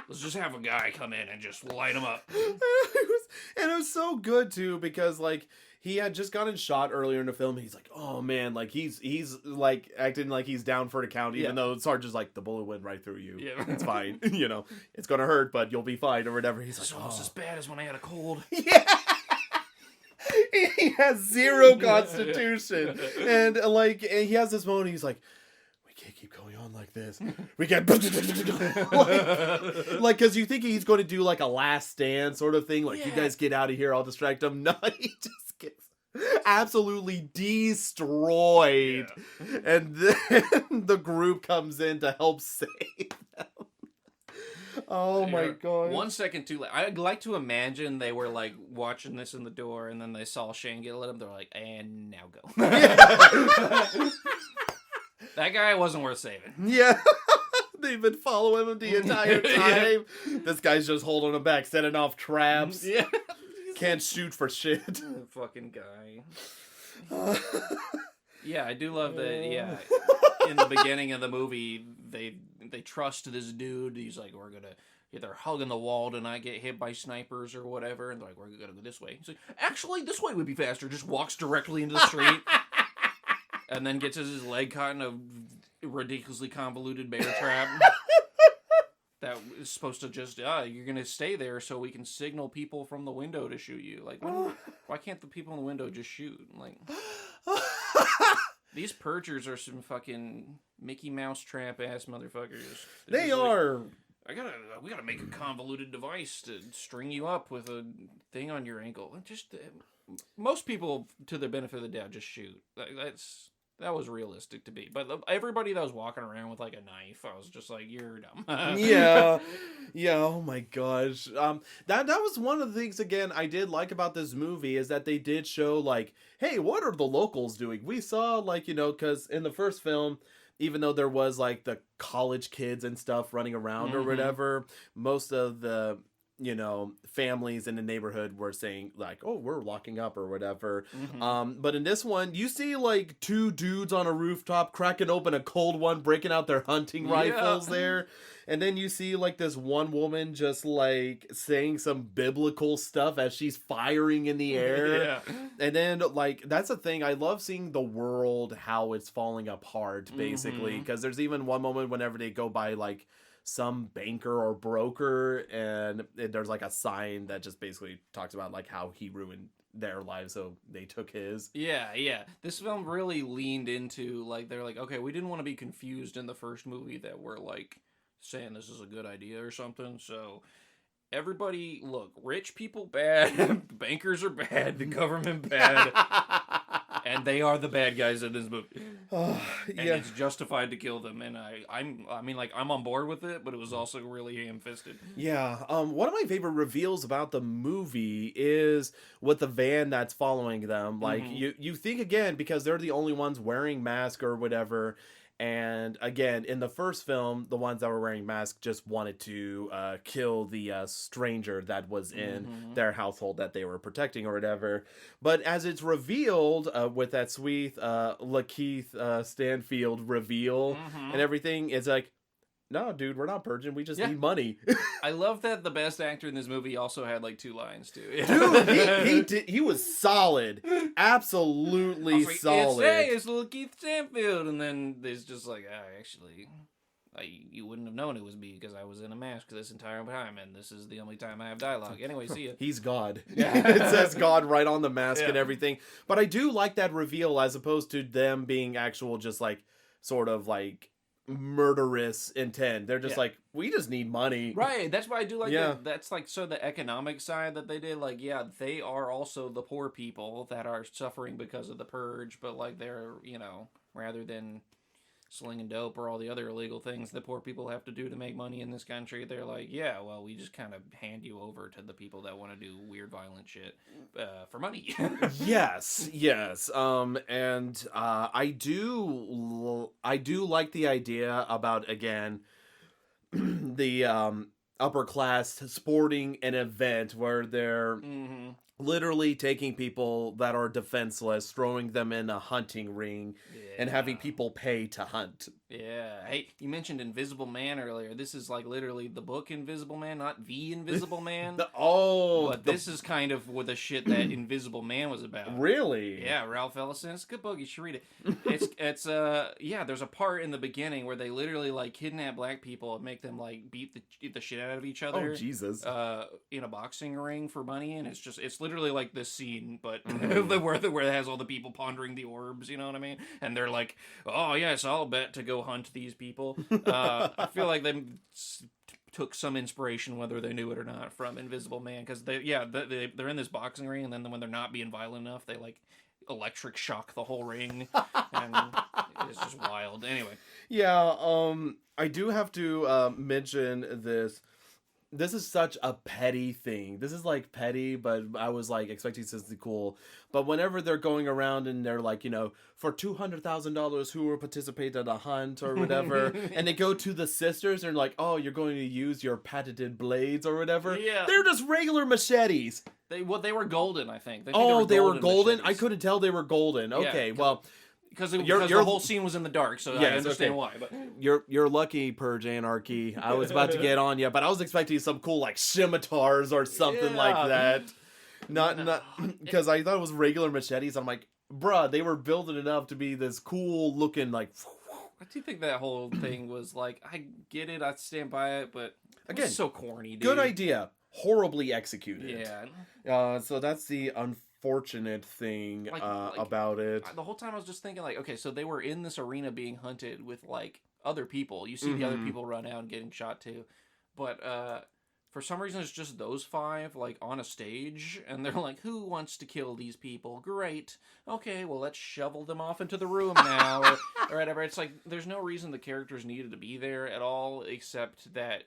Speaker 2: let's just have a guy come in and just light him up.
Speaker 1: And it was so good too because like he had just gotten shot earlier in the film and he's like, oh man, like he's like acting like he's down for the count even though Sarge's like, the bullet went right through you. Yeah. It's fine. You know, it's gonna hurt, but you'll be fine or whatever. He's like,
Speaker 2: almost as bad as when I had a cold.
Speaker 1: Yeah. He has zero constitution. And like he has this moment, he's like, can't keep going on like this. We can't like because you think he's going to do like a last stand sort of thing, like you guys get out of here, I'll distract him. No, he just gets absolutely destroyed, and then the group comes in to help save them. Oh my god.
Speaker 2: 1 second too late. I'd like to imagine they were like watching this in the door and then they saw Shane get lit up. They're like, and now go. That guy wasn't worth saving.
Speaker 1: Yeah. They've been following him the entire time. This guy's just holding him back, setting off traps.
Speaker 2: Yeah.
Speaker 1: Can't shoot for shit.
Speaker 2: Fucking guy. Yeah, I do love that, yeah. In the beginning of the movie, they trust this dude. He's like, we're gonna... They're hugging the wall to not get hit by snipers or whatever. And they're like, we're gonna go this way. He's like, actually, this way would be faster. Just walks directly into the street. And then gets his leg caught in a ridiculously convoluted bear trap. That is supposed to just, you're going to stay there so we can signal people from the window to shoot you. Like, why can't the people in the window just shoot? Like, these purgers are some fucking Mickey Mouse trap ass motherfuckers.
Speaker 1: They are.
Speaker 2: Like, we gotta make a convoluted device to string you up with a thing on your ankle. Just, most people, to their benefit of the doubt, just shoot. That was realistic to be. But everybody that was walking around with, like, a knife, I was just like, you're dumb.
Speaker 1: Yeah. Yeah, oh my gosh. That was one of the things, again, I did like about this movie, is that they did show, like, hey, what are the locals doing? We saw, like, you know, because in the first film, even though there was, like, the college kids and stuff running around or whatever, most of the... you know, families in the neighborhood were saying like, oh, we're locking up or whatever. But in this one, you see like two dudes on a rooftop cracking open a cold one, breaking out their hunting rifles there. And then you see like this one woman just like saying some biblical stuff as she's firing in the air.
Speaker 2: Yeah.
Speaker 1: And then like that's the thing, I love seeing the world how it's falling apart basically, because there's even one moment whenever they go by like some banker or broker, and there's like a sign that just basically talks about like how he ruined their lives, so they took his.
Speaker 2: Yeah. This film really leaned into, like, they're like, okay, we didn't want to be confused in the first movie that we're like saying this is a good idea or something, so everybody, look, rich people bad, bankers are bad, the government bad, and they are the bad guys in this movie. And it's justified to kill them, and I'm on board with it, but it was also really ham-fisted.
Speaker 1: Yeah, one of my favorite reveals about the movie is with the van that's following them. Like, you think again, because they're the only ones wearing masks or whatever, and again, in the first film, the ones that were wearing masks just wanted to kill the stranger that was in their household that they were protecting or whatever. But as it's revealed with that sweet Lakeith Stanfield reveal and everything, it's like, no, dude, we're not purging. We just need money.
Speaker 2: I love that the best actor in this movie also had like 2 lines too.
Speaker 1: Dude, he was solid, absolutely solid.
Speaker 2: It's little Keith Stanfield, and then there's just like, you wouldn't have known it was me because I was in a mask this entire time, and this is the only time I have dialogue. Anyway, see ya.
Speaker 1: He's God. It says God right on the mask and everything. But I do like that reveal as opposed to them being actual, just like sort of like murderous intent. They're just like, we just need money,
Speaker 2: right? That's why I do like that. That's like, so the economic side that they did, like, they are also the poor people that are suffering because of the purge, but like they're, rather than slinging dope or all the other illegal things that poor people have to do to make money in this country, they're like, we just kind of hand you over to the people that want to do weird violent shit for money.
Speaker 1: yes and I do like the idea about, again, the upper class sporting an event where they're literally taking people that are defenseless, throwing them in a hunting ring, and having people pay to hunt.
Speaker 2: Yeah. Hey, you mentioned Invisible Man earlier. This is like literally the book Invisible Man, not The Invisible Man. This is kind of what the shit that Invisible Man was about.
Speaker 1: Really?
Speaker 2: Yeah, Ralph Ellison. It's a good book. You should read it. It's there's a part in the beginning where they literally like kidnap black people and make them like beat the shit out of each other.
Speaker 1: Oh, Jesus.
Speaker 2: In a boxing ring for money, and it's literally like this scene, but where it has all the people pondering the orbs, you know what I mean? And they're like, oh yes, I'll bet to go hunt these people. I feel like they took some inspiration, whether they knew it or not, from Invisible Man, because they're in this boxing ring, and then when they're not being violent enough, they like electric shock the whole ring, and it's just wild. Anyway,
Speaker 1: I do have to mention this. This is such a petty thing. This is like petty, but I was like expecting something cool. But whenever they're going around and they're like, for $200,000, who will participate in a hunt or whatever, and they go to the sisters and they're like, oh, you're going to use your patented blades or whatever. Yeah, they're just regular machetes.
Speaker 2: They were golden, I think.
Speaker 1: They were golden. I couldn't tell they were golden. Okay, well.
Speaker 2: Because the whole scene was in the dark, so I understand why. But
Speaker 1: you're lucky, Purge Anarchy. I was about to get on you, but I was expecting some cool like scimitars or something like that. Not because I thought it was regular machetes. I'm like, bruh, they were building it up to be this cool looking like.
Speaker 2: I do think that whole thing was like, I get it, I stand by it, but again, so corny. Dude.
Speaker 1: Good idea, horribly executed. Yeah. So that's the unfortunate thing about it.
Speaker 2: The whole time I was just thinking like, okay, so they were in this arena being hunted with like other people. You see the other people run out and getting shot too, but for some reason it's just those 5 like on a stage, and they're like, who wants to kill these people? Great, okay, well let's shovel them off into the room now or whatever. It's like there's no reason the characters needed to be there at all, except that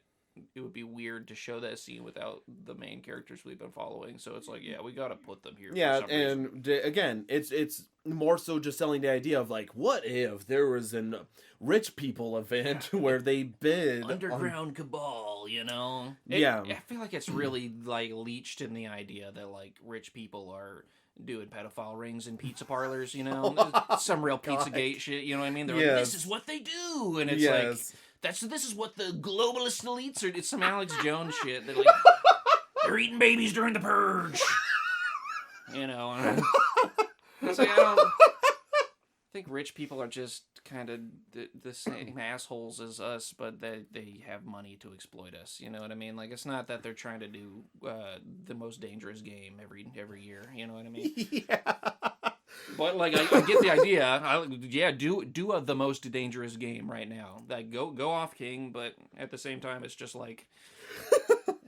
Speaker 2: it would be weird to show that scene without the main characters we've been following. So it's like, we gotta put them here.
Speaker 1: Yeah, for some reason. Again, it's more so just selling the idea of like, what if there was an rich people event where they bid
Speaker 2: underground cabal, I feel like it's really like leached in the idea that like rich people are doing pedophile rings in pizza parlors, some real Pizzagate shit, you know what I mean? They're like, this is what they do, and it's like, this is what the globalist elites are. It's some Alex Jones shit. They're like, they're eating babies during the purge. You know, it's like, I think rich people are just kind of the same assholes as us, but they have money to exploit us. You know what I mean? Like, it's not that they're trying to do the most dangerous game every year. You know what I mean?
Speaker 1: Yeah.
Speaker 2: But like, I get the idea. Do the most dangerous game right now. Like, go off, King. But at the same time, it's just like.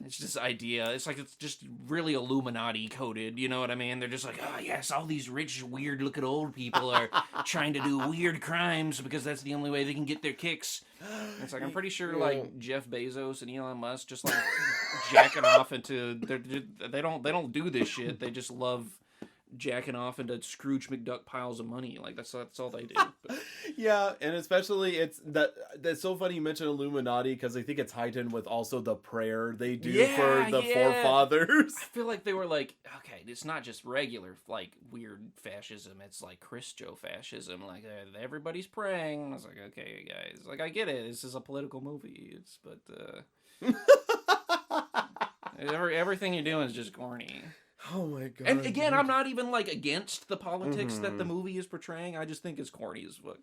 Speaker 2: It's this idea. It's like, it's just really Illuminati coded. You know what I mean? They're just like, oh, yes, all these rich, weird-looking old people are trying to do weird crimes because that's the only way they can get their kicks. And it's like, I'm pretty sure, like, Jeff Bezos and Elon Musk just, like, jacking off into... They don't do this shit. They just love jacking off into Scrooge McDuck piles of money. Like, that's all they do. But.
Speaker 1: Yeah, and especially that's so funny you mentioned Illuminati, because I think it's heightened with also the prayer they do for the forefathers.
Speaker 2: I feel like they were like, okay, it's not just regular like weird fascism, it's like Christo-fascism, like everybody's praying. I was like, okay guys, like, I get it, this is a political movie, everything you're doing is just corny.
Speaker 1: Oh my god.
Speaker 2: And again, I'm not even like against the politics that the movie is portraying. I just think it's corny as fuck.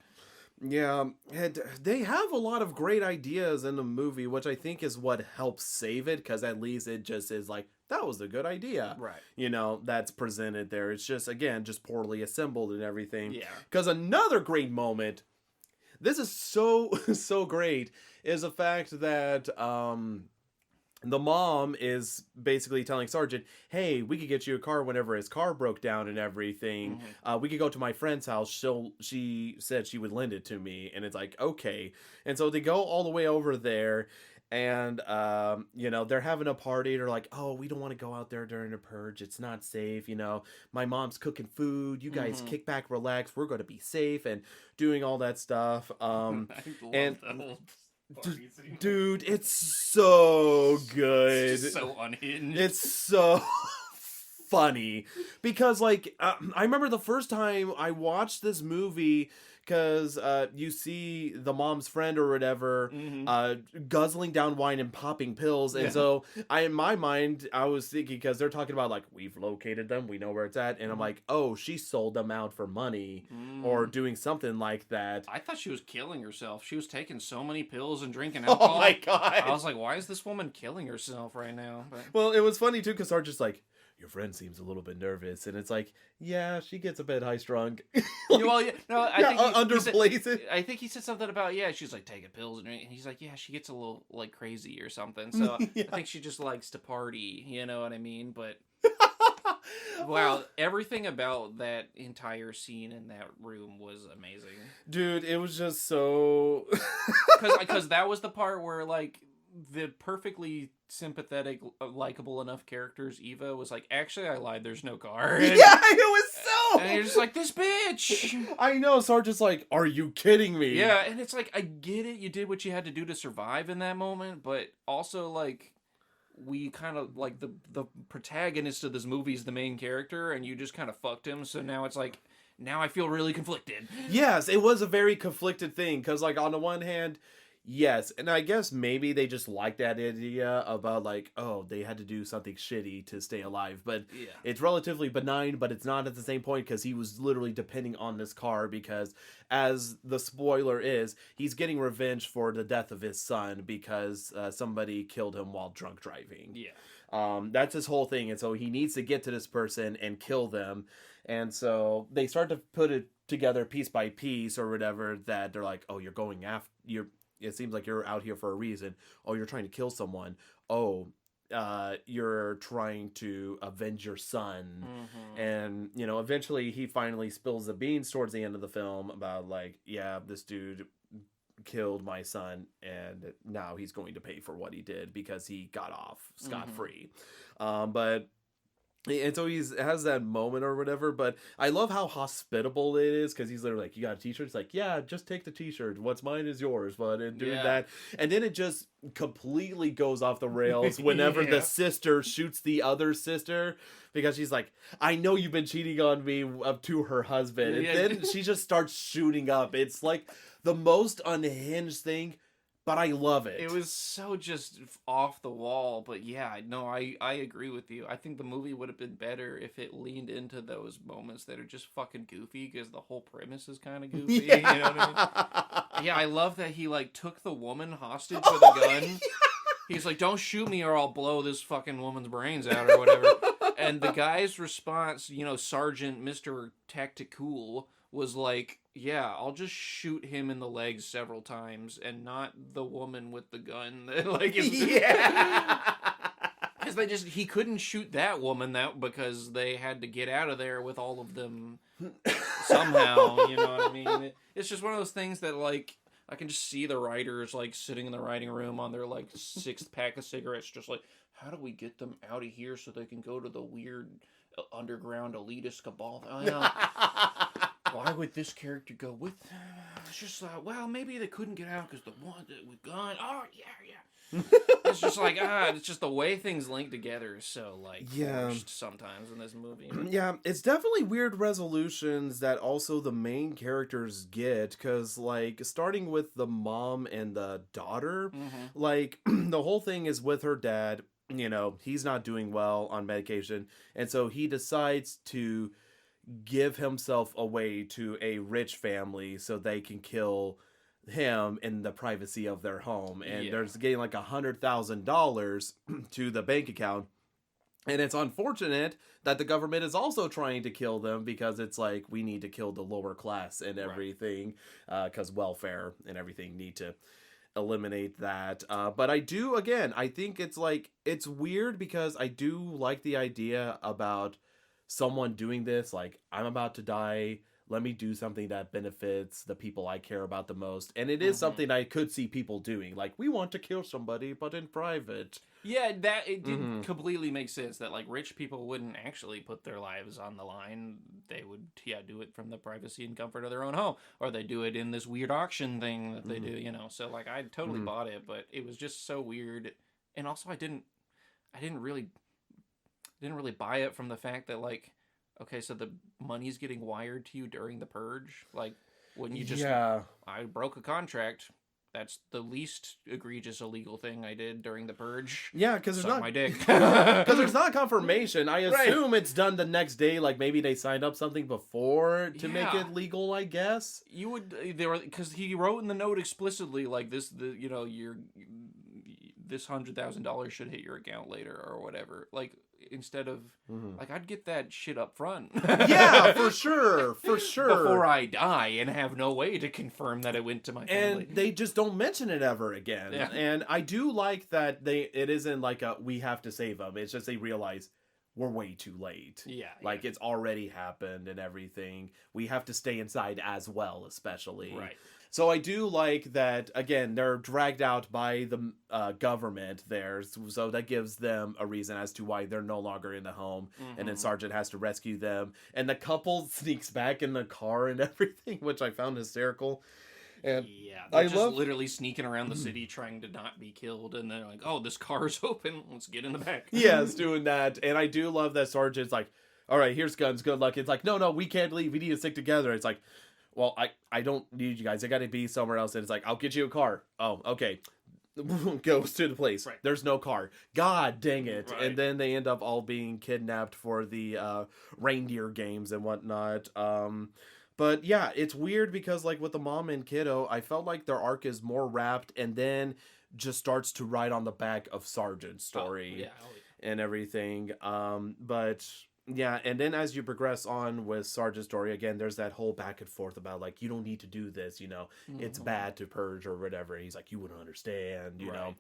Speaker 1: Yeah, and they have a lot of great ideas in the movie, which I think is what helps save it, because at least it just is like, that was a good idea.
Speaker 2: Right.
Speaker 1: You know, that's presented there. It's just, again, just poorly assembled and everything.
Speaker 2: Yeah.
Speaker 1: Because another great moment, this is so great, is the fact that the mom is basically telling Sergeant, hey, we could get you a car whenever his car broke down and everything. We could go to my friend's house. She said she would lend it to me. And it's like, okay. And so they go all the way over there, and, you know, they're having a party. They're like, oh, we don't want to go out there during the purge. It's not safe. You know, my mom's cooking food. You guys kick back, relax. We're going to be safe, and doing all that stuff. Dude, it's so good.
Speaker 2: It's so unhinged.
Speaker 1: It's so funny. Because, like, I remember the first time I watched this movie, because you see the mom's friend or whatever guzzling down wine and popping pills. And so in my mind, I was thinking, because they're talking about, like, we've located them, we know where it's at. And I'm like, oh, she sold them out for money or doing something like that.
Speaker 2: I thought she was killing herself. She was taking so many pills and drinking alcohol.
Speaker 1: Oh my god.
Speaker 2: I was like, why is this woman killing herself right now? But...
Speaker 1: Well, it was funny too, because Sarge's like, your friend seems a little bit nervous, and it's like, yeah, she gets a bit high strung.
Speaker 2: Well, yeah, no, I think
Speaker 1: underplays it.
Speaker 2: I think he said something about, she's like taking pills, and he's like, yeah, she gets a little like crazy or something. So I think she just likes to party. You know what I mean? But wow, everything about that entire scene in that room was amazing,
Speaker 1: dude. It was just so
Speaker 2: because that was the part where like the perfectly sympathetic, likable enough characters, Eva was like, actually, I lied, there's no car. And,
Speaker 1: yeah, it was so...
Speaker 2: And you're just like, this bitch!
Speaker 1: I know, Sarge's like, are you kidding me?
Speaker 2: Yeah, and it's like, I get it, you did what you had to do to survive in that moment, but also, like, we kind of, like, the protagonist of this movie is the main character, and you just kind of fucked him, so now it's like, now I feel really conflicted.
Speaker 1: Yes, it was a very conflicted thing, because, like, on the one hand... Yes, and I guess maybe they just like that idea about, like, oh, they had to do something shitty to stay alive. But it's relatively benign, but it's not at the same point, because he was literally depending on this car, because, as the spoiler is, he's getting revenge for the death of his son because somebody killed him while drunk driving.
Speaker 2: Yeah.
Speaker 1: That's his whole thing, and so he needs to get to this person and kill them. And so they start to put it together piece by piece or whatever, that they're like, oh, you're going after... It seems like you're out here for a reason. Oh, you're trying to kill someone. Oh, you're trying to avenge your son. And, you know, eventually he finally spills the beans towards the end of the film about, like, yeah, this dude killed my son, and now he's going to pay for what he did because he got off scot-free. And so he has that moment or whatever, but I love how hospitable it is, because he's literally like, you got a t-shirt? It's like, yeah, just take the t-shirt. What's mine is yours, bud. And doing that. And then it just completely goes off the rails whenever the sister shoots the other sister, because she's like, I know you've been cheating on me, to her husband. And then she just starts shooting up. It's like the most unhinged thing. but I love it.
Speaker 2: It was so just off the wall, but yeah, no, I agree with you. I think the movie would have been better if it leaned into those moments that are just fucking goofy, because the whole premise is kind of goofy.
Speaker 1: Yeah.
Speaker 2: You know what I mean? Yeah, I love that he like took the woman hostage with a gun.
Speaker 1: Yeah.
Speaker 2: He's like, "Don't shoot me, or I'll blow this fucking woman's brains out," or whatever. And the guy's response, Sergeant Mr. Tactical, was like, "Yeah, I'll just shoot him in the legs several times, and not the woman with the gun." Like,
Speaker 1: Yeah.
Speaker 2: because he couldn't shoot that woman because they had to get out of there with all of them somehow. You know what I mean? It's just one of those things that like. I can just see the writers like sitting in the writing room on their like 6th pack of cigarettes, just like, how do we get them out of here so they can go to the weird underground elitist cabal? Why would this character go with them? It's just like, well, maybe they couldn't get out because the one that was gone. Oh yeah. It's just like it's just the way things link together is so like forced sometimes in this movie.
Speaker 1: Yeah, it's definitely weird resolutions that also the main characters get, because like starting with the mom and the daughter, like the whole thing is with her dad. He's not doing well on medication, and so he decides to give himself away to a rich family so they can kill him in the privacy of their home, and there's getting like $100,000 to the bank account. And it's unfortunate that the government is also trying to kill them, because it's like, we need to kill the lower class and everything, because welfare and everything need to eliminate that. But I think it's weird, because I do like the idea about someone doing this, like, I'm about to die, let me do something that benefits the people I care about the most. And it is something I could see people doing. Like, we want to kill somebody, but in private.
Speaker 2: Yeah, it did completely make sense that, like, rich people wouldn't actually put their lives on the line. They would, do it from the privacy and comfort of their own home. Or they do it in this weird auction thing that they do, So, like, I totally bought it, but it was just so weird. And also, I didn't really buy it from the fact that, like, okay, so the money's getting wired to you during the Purge? Like, wouldn't you just... I broke a contract. That's the least egregious illegal thing I did during the Purge.
Speaker 1: Yeah, because there's not...
Speaker 2: my dick.
Speaker 1: Because there's not confirmation. I assume it's done the next day. Like, maybe they signed up something before to make it legal, I guess.
Speaker 2: You would... Because he wrote in the note explicitly, like, this $100,000 should hit your account later or whatever. Like... Instead of like, I'd get that shit up front.
Speaker 1: Yeah, for sure.
Speaker 2: Before I die and have no way to confirm that it went to my family.
Speaker 1: And they just don't mention it ever again. Yeah. And I do like that it isn't like we have to save them. It's just they realize we're way too late.
Speaker 2: Yeah.
Speaker 1: Like, it's already happened and everything. We have to stay inside as well, especially.
Speaker 2: Right.
Speaker 1: So I do like that, again, they're dragged out by the government there, so that gives them a reason as to why they're no longer in the home, and then Sergeant has to rescue them, and the couple sneaks back in the car and everything, which I found hysterical. And
Speaker 2: they're literally sneaking around the city trying to not be killed, and they're like, oh, this car's open, let's get in the back.
Speaker 1: Yes, doing that, and I do love that Sergeant's like, all right, here's guns, good luck. It's like, no, we can't leave, we need to stick together. It's like, well, I don't need you guys. I got to be somewhere else. And it's like, I'll get you a car. Oh, okay. Goes to the place. Right. There's no car. God dang it. Right. And then they end up all being kidnapped for the reindeer games and whatnot. But yeah, it's weird because like with the mom and kiddo, I felt like their arc is more wrapped and then just starts to ride on the back of Sargent's story and everything. But... yeah, and then as you progress on with Sargent's story, again, there's that whole back and forth about, like, you don't need to do this, it's bad to purge or whatever. He's like, you wouldn't understand, you know,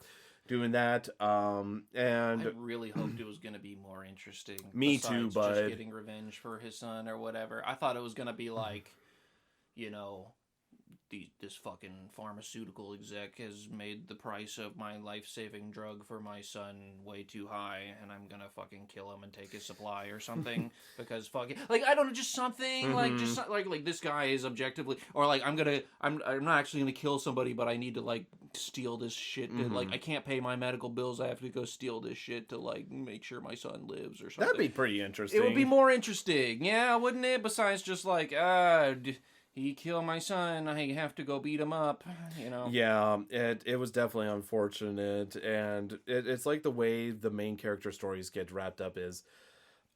Speaker 1: doing that. And
Speaker 2: I really hoped it was going to be more interesting.
Speaker 1: Me too, but...
Speaker 2: just getting revenge for his son or whatever. I thought it was going to be like, this fucking pharmaceutical exec has made the price of my life-saving drug for my son way too high, and I'm gonna fucking kill him and take his supply or something because fucking like I don't know, just something like just like this guy is objectively, or like I'm not actually gonna kill somebody, but I need to like steal this shit to like I can't pay my medical bills, I have to go steal this shit to like make sure my son lives or something.
Speaker 1: That'd be pretty interesting.
Speaker 2: It would be more interesting, yeah, wouldn't it? Besides just like he killed my son. I have to go beat him up. You know.
Speaker 1: Yeah, it was definitely unfortunate, and it's like the way the main character stories get wrapped up is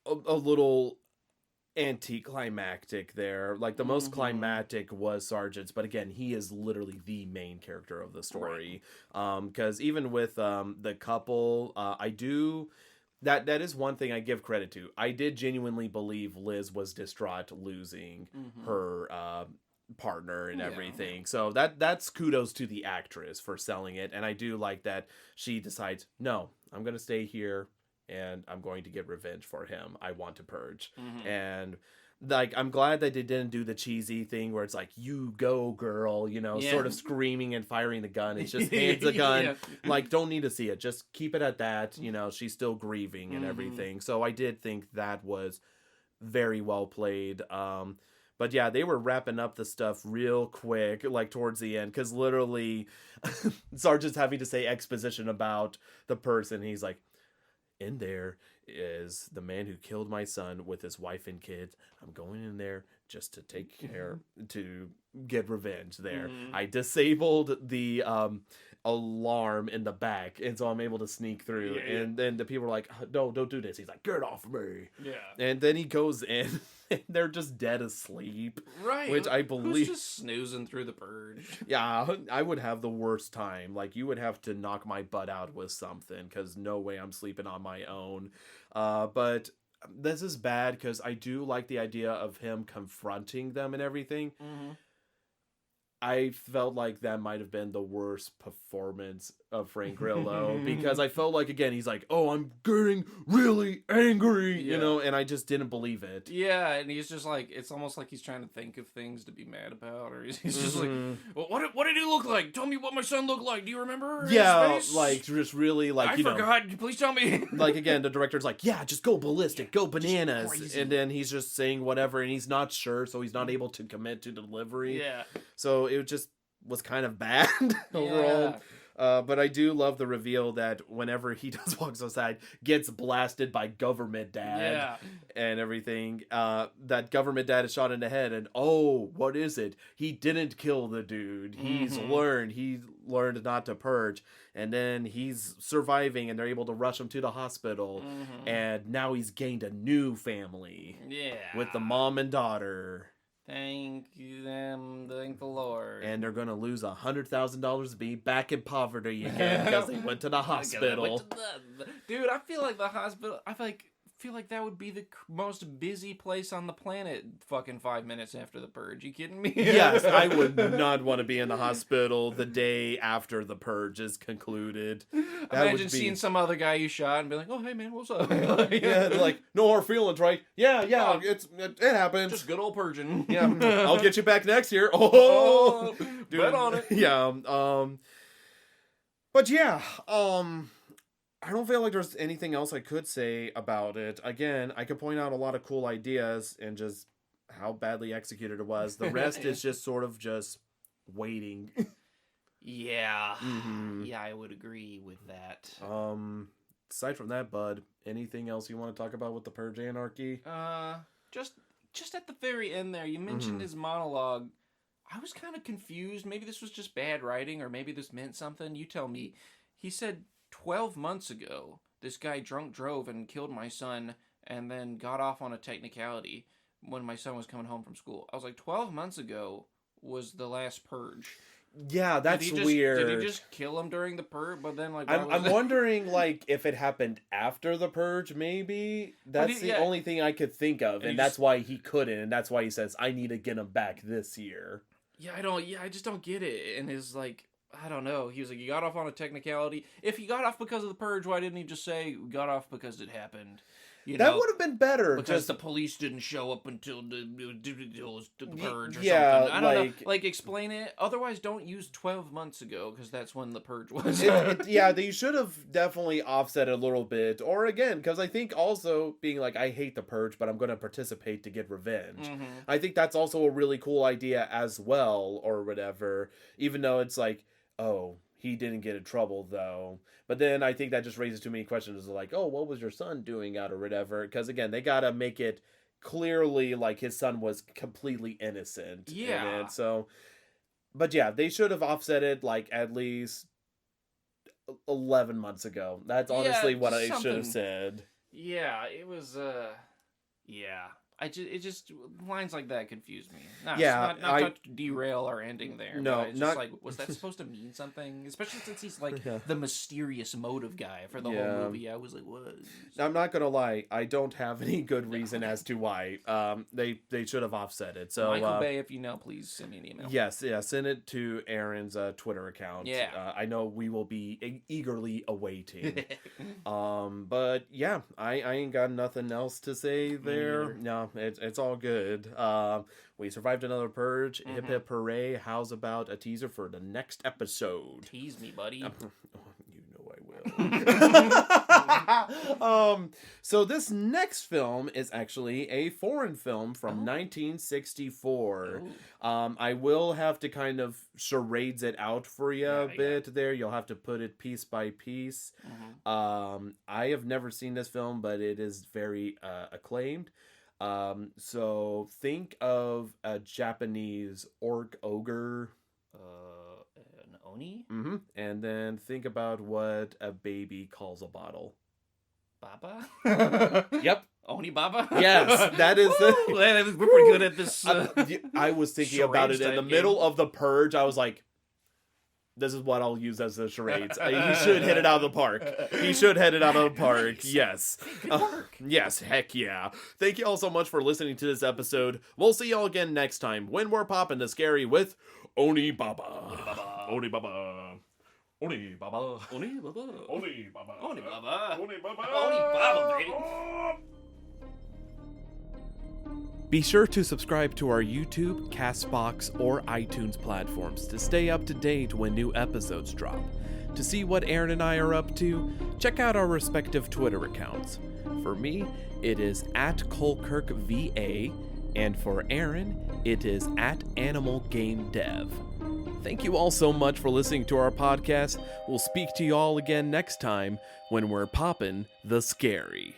Speaker 1: a little anticlimactic there. Like the most climactic was Sargent's, but again, he is literally the main character of the story. Because even with the couple, I do that is one thing I give credit to. I did genuinely believe Liz was distraught losing her partner and everything. So that's kudos to the actress for selling it, and I do like that she decides, no, I'm gonna stay here and I'm going to get revenge for him. I want to purge. And like, I'm glad that they didn't do the cheesy thing where it's like, you go, girl, you know, sort of screaming and firing the gun. It's just hands the gun. Like, don't need to see it. Just keep it at that. You know, she's still grieving and everything. So I did think that was very well played. But yeah, they were wrapping up the stuff real quick, like towards the end, because literally Sargent's having to say exposition about the person. He's like, in there is the man who killed my son with his wife and kids. I'm going in there just to take care, to get revenge there. I disabled the alarm in the back, and so I'm able to sneak through. And then the people are like, no, don't do this. He's like, get off me. And then he goes in, and they're just dead asleep. Which I believe...
Speaker 2: Who's just snoozing through the purge?
Speaker 1: Yeah, I would have the worst time. Like, you would have to knock my butt out with something, because no way I'm sleeping on my own. But this is bad, because I do like the idea of him confronting them and everything. I felt like that might have been the worst performance of Frank Grillo, because I felt like, again, he's like, oh, I'm getting really angry, you know, and I just didn't believe it.
Speaker 2: Yeah, and he's just like, it's almost like he's trying to think of things to be mad about, or he's just like, well, what did he look like? Tell me what my son looked like. Do you remember his face?
Speaker 1: Like, just really, like,
Speaker 2: I forgot. Please tell me.
Speaker 1: Like, again, the director's like, yeah, just go ballistic, go bananas. And then he's just saying whatever, and he's not sure, so he's not able to commit to delivery. So it just was kind of bad overall. But I do love the reveal that whenever he does walks outside, gets blasted by government dad and everything. That government dad is shot in the head, and oh, what is it? He didn't kill the dude. He learned not to purge, and then he's surviving, and they're able to rush him to the hospital, and now he's gained a new family. With the mom and daughter.
Speaker 2: Thank the Lord.
Speaker 1: And they're gonna lose $100,000 to be back in poverty again because they went to the hospital.
Speaker 2: Dude, I feel like the hospital. I feel like that would be the most busy place on the planet. Fucking 5 minutes after the purge. You kidding me?
Speaker 1: Yes, I would not want to be in the hospital the day after the purge is concluded.
Speaker 2: Imagine seeing some other guy you shot and be like, "Oh, hey man, what's up?"
Speaker 1: Like, no hard feelings, right? Yeah, it happens.
Speaker 2: Just good old purging.
Speaker 1: Yeah, I'll get you back next year. Oh, dude.
Speaker 2: Bet on it.
Speaker 1: Yeah. But yeah. I don't feel like there's anything else I could say about it. Again, I could point out a lot of cool ideas and just how badly executed it was. The rest is just sort of just waiting.
Speaker 2: Yeah, I would agree with that.
Speaker 1: Aside from that, bud, anything else you want to talk about with the Purge Anarchy?
Speaker 2: Just at the very end there, you mentioned his monologue. I was kind of confused. Maybe this was just bad writing, or maybe this meant something. You tell me. He said 12 months ago, this guy drunk drove and killed my son, and then got off on a technicality when my son was coming home from school. I was like, 12 months ago was the last purge.
Speaker 1: Yeah, that's weird.
Speaker 2: Did he just kill him during the purge? But then, like,
Speaker 1: I'm wondering, like, if it happened after the purge, maybe? That's the only thing I could think of, and that's why he couldn't, and that's why he says, I need to get him back this year.
Speaker 2: I just don't get it. And his, like, I don't know. He was like, you got off on a technicality. If he got off because of the purge, why didn't he just say, got off because it happened?
Speaker 1: That would have been better.
Speaker 2: Because the police didn't show up until the purge or something. I don't know. Like, explain it. Otherwise, don't use 12 months ago, because that's when the purge was.
Speaker 1: They should have definitely offset it a little bit. Or again, because I think also being like, I hate the purge, but I'm going to participate to get revenge. I think that's also a really cool idea as well, or whatever. Even though it's like, oh, he didn't get in trouble, though. But then I think that just raises too many questions. Like, oh, what was your son doing out or whatever? Because, again, they got to make it clearly, like, his son was completely innocent in
Speaker 2: Yeah.
Speaker 1: it. So, but yeah, they should have offset it, like, at least 11 months ago. That's honestly what I should have said.
Speaker 2: Yeah, it was, yeah. It just, lines like that confused me. Not to derail our ending there.
Speaker 1: No,
Speaker 2: but it's just like, was that supposed to mean something? Especially since he's like the mysterious motive guy for the whole movie. I was like, what?
Speaker 1: I'm not gonna lie, I don't have any good reason as to why. They should have offset it. So
Speaker 2: Michael Bay, if you know, please send me an email.
Speaker 1: Yes, send it to Aaron's Twitter account.
Speaker 2: Yeah,
Speaker 1: I know we will be eagerly awaiting. But yeah, I ain't got nothing else to say there. No, it's all good. We survived another purge. Hip hip hooray! How's about a teaser for the next episode?
Speaker 2: Tease me, buddy.
Speaker 1: You know I will. So this next film is actually a foreign film from 1964. I will have to kind of charades it out for you a bit there. You'll have to put it piece by piece. I have never seen this film, but it is very acclaimed. So think of a Japanese orc ogre.
Speaker 2: An oni?
Speaker 1: And then think about what a baby calls a bottle.
Speaker 2: Baba?
Speaker 1: Yep.
Speaker 2: Oni Baba?
Speaker 1: Yes, that is
Speaker 2: we're pretty good at this.
Speaker 1: I was thinking about it in the middle of the purge. I was like, this is what I'll use as the charades. He should hit it out of the park. He should hit it out of the park. Nice. Yes.
Speaker 2: Good work.
Speaker 1: Yes, heck yeah. Thank you all so much for listening to this episode. We'll see y'all again next time when we're popping the scary with Oni Baba. Oni Baba. Oni Baba.
Speaker 2: Oni Baba.
Speaker 1: Oni Baba.
Speaker 2: Oni Baba.
Speaker 1: Oni Baba.
Speaker 2: Oni Baba, baby.
Speaker 1: Be sure to subscribe to our YouTube, Castbox, or iTunes platforms to stay up to date when new episodes drop. To see what Aaron and I are up to, check out our respective Twitter accounts. For me, it is @ColeKirkVA, and for Aaron, it is @AnimalGameDev. Thank you all so much for listening to our podcast. We'll speak to you all again next time when we're poppin' the scary.